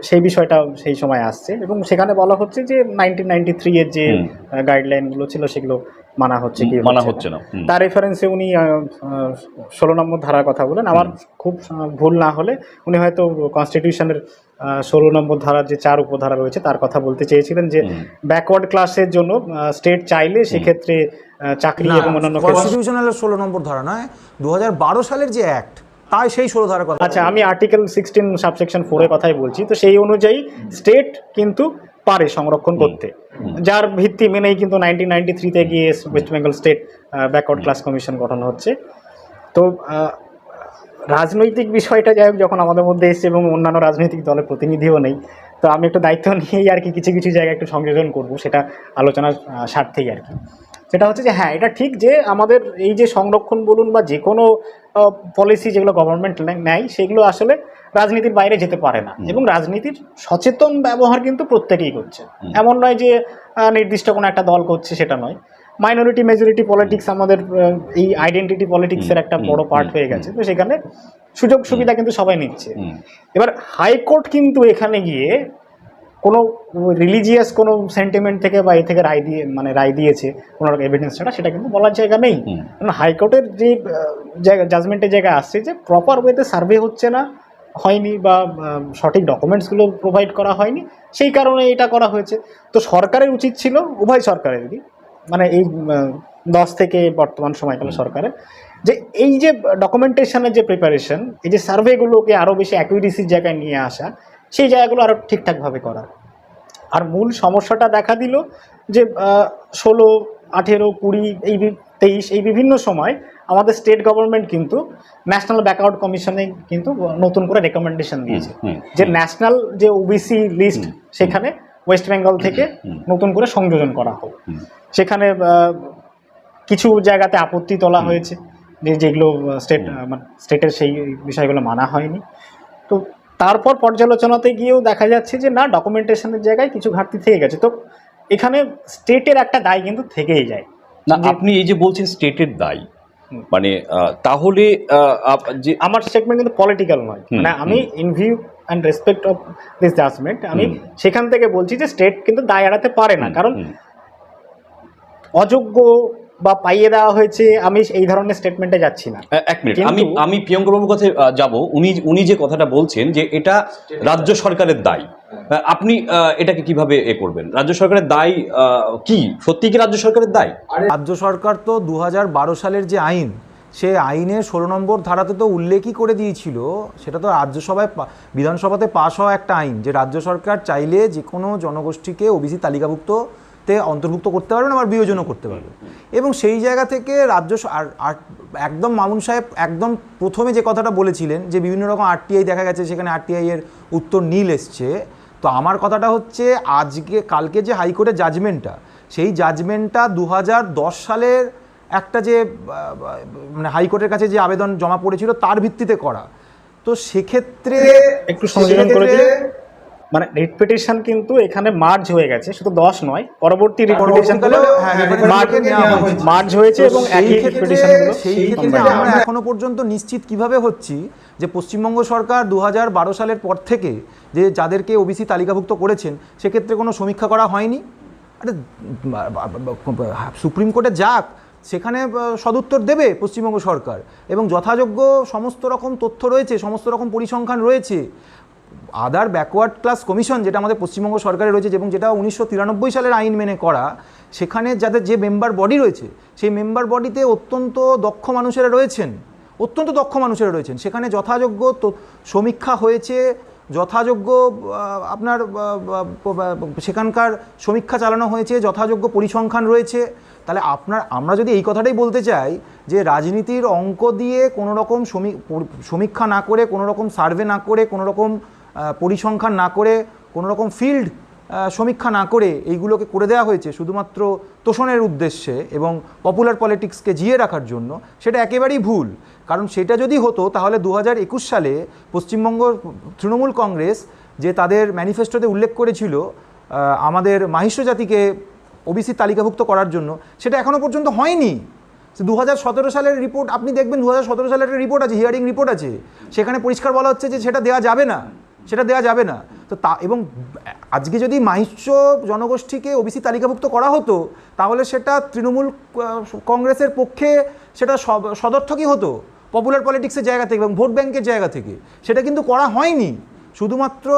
সেই বিষয়টা সেই সময় আসছে, এবং সেখানে বলা হচ্ছে যে 1993-এর যে গাইডলাইনগুলো ছিল সেগুলো মানা হচ্ছে কি মানা হচ্ছে না। তার রেফারেন্সে উনি 16 নম্বর ধারার কথা বলেন। আমার খুব ভুল না হলে উনি হয়তো কনস্টিটিউশনের 16 নম্বর ধারার যে 4 উপধারা রয়েছে তার কথা বলতে চেয়েছিলেন, যে ব্যাকওয়ার্ড ক্লাসের জন্য স্টেট চাইলে সেক্ষেত্রে চাকরি এবং অন্যান্য কনস্টিটিউশনালের 16 নম্বর ধারা নয়, 2012 সালের যে অ্যাক্ট তাই সেই 16 ধারার কথা। আচ্ছা, আমি আর্টিকেল 16 সাবসেকশন 4-এর কথাই বলছি। তো সেই অনুযায়ী স্টেট কিন্তু পারে সংরক্ষণ করতে, যার ভিত্তি মেনেই কিন্তু 1993-তে গিয়ে West Bengal state backward class commission গঠন হচ্ছে। তো রাজনৈতিক বিষয়টা যাই হোক যখন আমাদের মধ্যে এসছে, এবং অন্যান্য রাজনৈতিক দলের প্রতিনিধিও নেই, তো আমি একটু দায়িত্ব নিয়েই আর কি কিছু কিছু জায়গায় একটু সংযোজন করব, সেটা আলোচনার স্বার্থেই আর কি। সেটা হচ্ছে যে হ্যাঁ, এটা ঠিক যে আমাদের এই যে সংরক্ষণ বলুন বা যে কোনো পলিসি যেগুলো গভর্নমেন্ট নেয় সেগুলো আসলে রাজনীতির বাইরে যেতে পারে না, এবং রাজনীতির সচেতন ব্যবহার কিন্তু প্রত্যেকেই করছে। এমন নয় যে নির্দিষ্ট কোনো একটা দল করছে, সেটা নয়। মাইনরিটি মেজরিটি পলিটিক্স আমাদের এই আইডেন্টিটি পলিটিক্সের একটা বড় পার্ট হয়ে গেছে, তো সেখানে সুযোগ সুবিধা কিন্তু সবাই নিচ্ছে। এবার হাইকোর্ট কিন্তু এখানে গিয়ে কোনো রিলিজিয়াস কোনো সেন্টিমেন্ট থেকে বা এ থেকে রায় দিয়েছে কোনো রকম এভিডেন্স ছাড়া, সেটা কিন্তু বলার জায়গা নেই। কারণ হাইকোর্টের যে জাজমেন্টের জায়গায় আসছে যে প্রপার ওয়েতে সার্ভে হচ্ছে না, হয়নি, বা সঠিক ডকুমেন্টসগুলো প্রোভাইড করা হয়নি, সেই কারণে এটা করা হয়েছে। তো সরকারের উচিত ছিল, উভয় সরকারেরই, মানে এই 10 থেকে বর্তমান সময়কালে সরকারের, যে এই যে ডকুমেন্টেশনের যে প্রিপারেশন, এই যে সার্ভেগুলোকে আরও বেশি অ্যাকুরেসির জায়গায় নিয়ে আসা, সেই জায়গাগুলো আরও ঠিকঠাকভাবে করা। আর মূল সমস্যাটা দেখা দিল যে 16, 18, 20, 23 এই বিভিন্ন সময় আমাদের স্টেট গভর্নমেন্ট কিন্তু ন্যাশনাল ব্যাকআউট কমিশনে কিন্তু নতুন করে রেকমেন্ডেশন দিয়েছে যে ন্যাশনাল যে ওবিসি লিস্ট, সেখানে ওয়েস্ট বেঙ্গল থেকে নতুন করে সংযোজন করা হোক। সেখানে কিছু জায়গাতে আপত্তি তোলা হয়েছে যেগুলো স্টেটের সেই বিষয়গুলো মানা হয়নি। তো তারপর পর্যালোচনাতে গিয়েও দেখা যাচ্ছে যে না, ডকুমেন্টেশনের জায়গায় কিছু ঘাটতি থেকে গেছে। তো এখানে স্টেটের একটা দায় কিন্তু থেকেই যায়। না, আপনি এই যে বলছেন স্টেটের দায়, মানে তাহলে যে আমার স্টেটমেন্ট কিন্তু পলিটিক্যাল নয়, মানে আমি in view and respect of this judgement আমি সেখান থেকে বলছি যে স্টেট কিন্তু দায় এড়াতে পারে না, কারণ অযোগ্য বা পাইয়ে দেওয়া হয়েছে, আমি এই ধরনের স্টেটমেন্টে যাচ্ছি না। এক মিনিট, আমি প্রিয়ঙ্করবাবুর কাছে যাব। উনি যে কথাটা বলছেন যে এটা রাজ্য সরকারের দায়, আপনি এটাকে কিভাবে করবেন? রাজ্য সরকারের দায় কি, সত্যি কি রাজ্য সরকারের দায়? রাজ্য সরকার তো 2012 সালের যে আইন, সে আইনের 16 নম্বর ধারাতে তো উল্লেখই করে দিয়েছিল, সেটা তো রাজ্যসভায় বিধানসভাতে পাশ হওয়া একটা আইন, যে রাজ্য সরকার চাইলে যে কোনো জনগোষ্ঠীকে ওবিসি তালিকাভুক্ততে অন্তর্ভুক্ত করতে পারবেন, আবার বিয়োজনও করতে পারবেন। এবং সেই জায়গা থেকে আর একদম মামুন সাহেব একদম প্রথমে যে কথাটা বলেছিলেন যে বিভিন্ন রকম আরটিআই দেখা গেছে, সেখানে আরটিআই এর উত্তর নীল এসছে। তো আমার কথাটা হচ্ছে কালকে যে হাইকোর্টের জাজমেন্টটা, সেই জাজমেন্টটা 2010 সালের একটা যে মানে হাইকোর্টের কাছে যে আবেদন জমা পড়েছিল তার ভিত্তিতে করা। তো সেক্ষেত্রে একটু সংযোজন করে দিলে, মানে রিট পিটিশন কিন্তু এখানে মার্জ হয়ে গেছে, শুধু 10 নয়, পরবর্তী রিট পিটিশনগুলো মার্জ হয়েছে এবং একই রিট পিটিশনগুলো। সেই ক্ষেত্রে আমরা এখনো পর্যন্ত নিশ্চিত কিভাবে হচ্ছি যে পশ্চিমবঙ্গ সরকার 2012 সালের পর থেকে যে যাদেরকে ওবিসি তালিকাভুক্ত করেছেন, সেক্ষেত্রে কোনো সমীক্ষা করা হয়নি। আরে সুপ্রিম কোর্টে যাক, সেখানে সদুত্তর দেবে পশ্চিমবঙ্গ সরকার, এবং যথাযোগ্য সমস্ত রকম তথ্য রয়েছে, সমস্ত রকম পরিসংখ্যান রয়েছে। আদার ব্যাকওয়ার্ড ক্লাস কমিশন যেটা আমাদের পশ্চিমবঙ্গ সরকারের রয়েছে, এবং যেটা 1993 সালের আইন মেনে করা, সেখানে যাদের যে মেম্বার বডি রয়েছে, সেই মেম্বার বডিতে অত্যন্ত দক্ষ মানুষেরা রয়েছেন, সেখানে যথাযোগ্য সমীক্ষা হয়েছে, যথাযোগ্য আপনার সেখানকার সমীক্ষা চালানো হয়েছে, যথাযোগ্য পরিসংখ্যান রয়েছে। তাহলে আমরা যদি এই কথাটাই বলতে চাই যে রাজনীতির অঙ্ক দিয়ে কোনো রকম সমীক্ষা না করে, কোনো রকম সার্ভে না করে, কোনো রকম পরিসংখ্যান না করে, কোনো রকম ফিল্ড সমীক্ষা না করে এইগুলোকে করে দেওয়া হয়েছে শুধুমাত্র তোষণের উদ্দেশ্যে এবং পপুলার পলিটিক্সকে জিয়ে রাখার জন্য, সেটা একেবারেই ভুল। কারণ সেটা যদি হতো তাহলে 2021 সালে পশ্চিমবঙ্গ তৃণমূল কংগ্রেস যে তাদের ম্যানিফেস্টোতে উল্লেখ করেছিল আমাদের মাহিষ্য জাতিকে ওবিসি তালিকাভুক্ত করার জন্য, সেটা এখনও পর্যন্ত হয়নি। 2017 সালের রিপোর্ট আপনি দেখবেন, 2017 সালের একটা রিপোর্ট আছে, হিয়ারিং রিপোর্ট আছে, সেখানে পরিষ্কার বলা হচ্ছে যে সেটা দেওয়া যাবে না। তো এবং আজকে যদি মাহিষ্য জনগোষ্ঠীকে ওবিসি তালিকাভুক্ত করা হতো, তাহলে সেটা তৃণমূল কংগ্রেসের পক্ষে সেটা সদর্থকই হতো পপুলার পলিটিক্সের জায়গা থেকে এবং ভোট ব্যাংকের জায়গা থেকে। সেটা কিন্তু করা হয়নি। শুধুমাত্র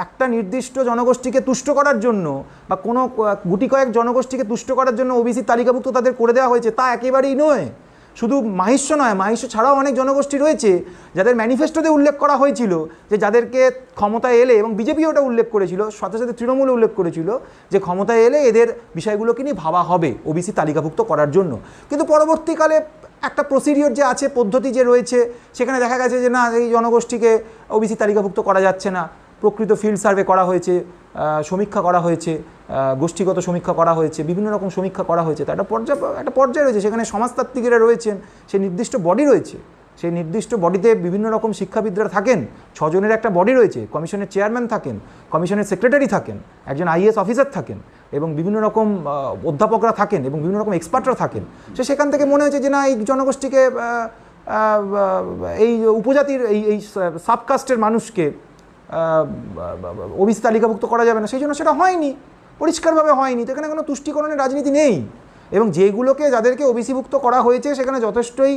একটা নির্দিষ্ট জনগোষ্ঠীকে তুষ্ট করার জন্য বা কোনো গুটি কয়েক জনগোষ্ঠীকে তুষ্ট করার জন্য ওবিসি তালিকাভুক্ত তাদের করে দেওয়া হয়েছে, তা একেবারেই নয়। শুধু মাহিষ্য নয়, মাহিষ্য ছাড়াও অনেক জনগোষ্ঠী রয়েছে যাদের ম্যানিফেস্টোতে উল্লেখ করা হয়েছিল যে যাদেরকে ক্ষমতায় এলে, এবং বিজেপি ওটা উল্লেখ করেছিল, সাথে সাথে তৃণমূল উল্লেখ করেছিল যে ক্ষমতায় এলে এদের বিষয়গুলোকে নিয়ে ভাবা হবে ওবিসি তালিকাভুক্ত করার জন্য। কিন্তু পরবর্তীকালে একটা প্রসিডিওর যে আছে, পদ্ধতি যে রয়েছে, সেখানে দেখা গেছে যে না, এই জনগোষ্ঠীকে ওবিসি তালিকাভুক্ত করা যাচ্ছে না। প্রকৃত ফিল্ড সার্ভে করা হয়েছে, সমীক্ষা করা হয়েছে, গোষ্ঠীগত সমীক্ষা করা হয়েছে, বিভিন্ন রকম সমীক্ষা করা হয়েছে। তার একটা পর্যায় রয়েছে, সেখানে সমাজতাত্ত্বিকেরা রয়েছেন, সেই নির্দিষ্ট বডি রয়েছে, সেই নির্দিষ্ট বডিতে বিভিন্ন রকম শিক্ষাবিদরা থাকেন, 6 জনের একটা বডি রয়েছে, কমিশনের চেয়ারম্যান থাকেন, কমিশনের সেক্রেটারি থাকেন, একজন আইএএস অফিসার থাকেন এবং বিভিন্ন রকম অধ্যাপকরা থাকেন এবং বিভিন্ন রকম এক্সপার্টরা থাকেন। সেখান থেকে মনে হয়েছে যে না, এই জনগোষ্ঠীকে, এই উপজাতির এই সাবকাস্টের মানুষকে ওবিসি তালিকাভুক্ত করা যাবে না, সেই জন্য সেটা হয়নি, পরিষ্কারভাবে হয়নি। তো এখানে কোনো তুষ্টিকরণের রাজনীতি নেই এবং যাদেরকে ওবিসিভুক্ত করা হয়েছে সেখানে যথেষ্টই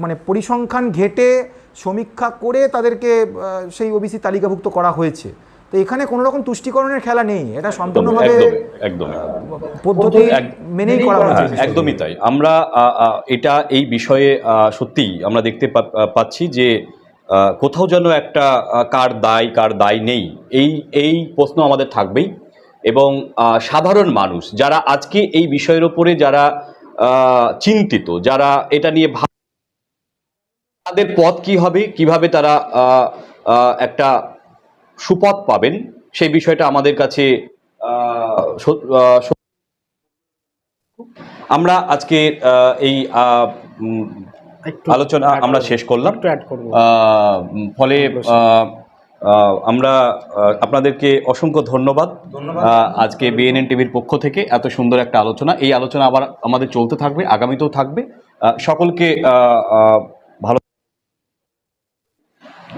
মানে পরিসংখ্যান ঘেটে সমীক্ষা করে তাদেরকে সেই ওবিসি তালিকাভুক্ত করা হয়েছে। তো এখানে কোনো রকম তুষ্টিকরণের খেলা নেই, এটা সম্পূর্ণভাবে পদ্ধতি মেনেই করা হয়েছে। একদমই তাই। আমরা এই বিষয়ে সত্যিই আমরা দেখতে পাচ্ছি যে কোথাও যেন একটা কার দায় নেই, এই প্রশ্ন আমাদের থাকবেই। এবং সাধারণ মানুষ যারা আজকে এই বিষয়ের উপরে যারা চিন্তিত, যারা এটা নিয়ে তাদের পথ কি হবে, কিভাবে তারা একটা সুপথ পাবেন, সেই বিষয়টা আমাদের কাছে আমরা আজকে এই আলোচনা আমরা শেষ করলাম। ফলে আমরা আপনাদেরকে অসংখ্য ধন্যবাদ। আজকে বিএনএন টিভির পক্ষ থেকে এত সুন্দর একটা আলোচনা, এই আলোচনা আবার আমাদের চলতে থাকবে, আগামীতেও থাকবে। সকলকে ভালো,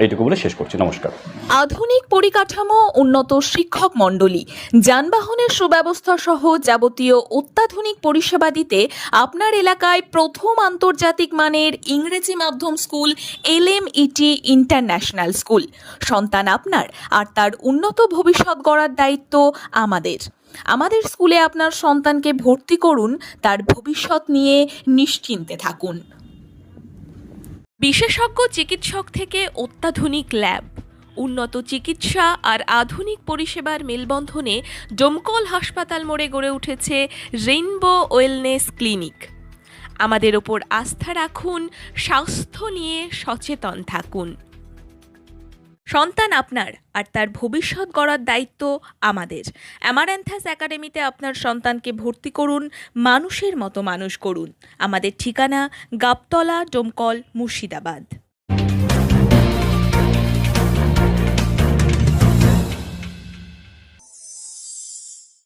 এইটুকু বলে শেষ করছি। নমস্কার। আধুনিক পরিকাঠামো, উন্নত শিক্ষক মণ্ডলী, যানবাহনের সুব্যবস্থা সহ যাবতীয় অত্যাধুনিক পরিষেবা দিতে আপনার এলাকায় প্রথম আন্তর্জাতিক মানের ইংরেজি মাধ্যম স্কুল LMET ইন্টারন্যাশনাল স্কুল। সন্তান আপনার আর তার উন্নত ভবিষ্যৎ গড়ার দায়িত্ব আমাদের স্কুলে আপনার সন্তানকে ভর্তি করুন, তার ভবিষ্যৎ নিয়ে নিশ্চিন্তে থাকুন। বিশেষজ্ঞ চিকিৎসক থেকে অত্যাধুনিক ল্যাব, উন্নত চিকিৎসা আর আধুনিক পরিষেবার মেলবন্ধনে ডোমকল হাসপাতাল মোড়ে গড়ে উঠেছে রেইনবো ওয়েলনেস ক্লিনিক। আমাদের ওপর আস্থা রাখুন, স্বাস্থ্য নিয়ে সচেতন থাকুন। সন্তান আপনার আর তার ভবিষ্যৎ গড়ার দায়িত্ব আমাদের। অ্যামারান্থাস একাডেমিতে আপনার সন্তানকে ভর্তি করুন, মানুষের মতো মানুষ করুন। আমাদের ঠিকানা গাবতলা, ডোমকল, মুর্শিদাবাদ।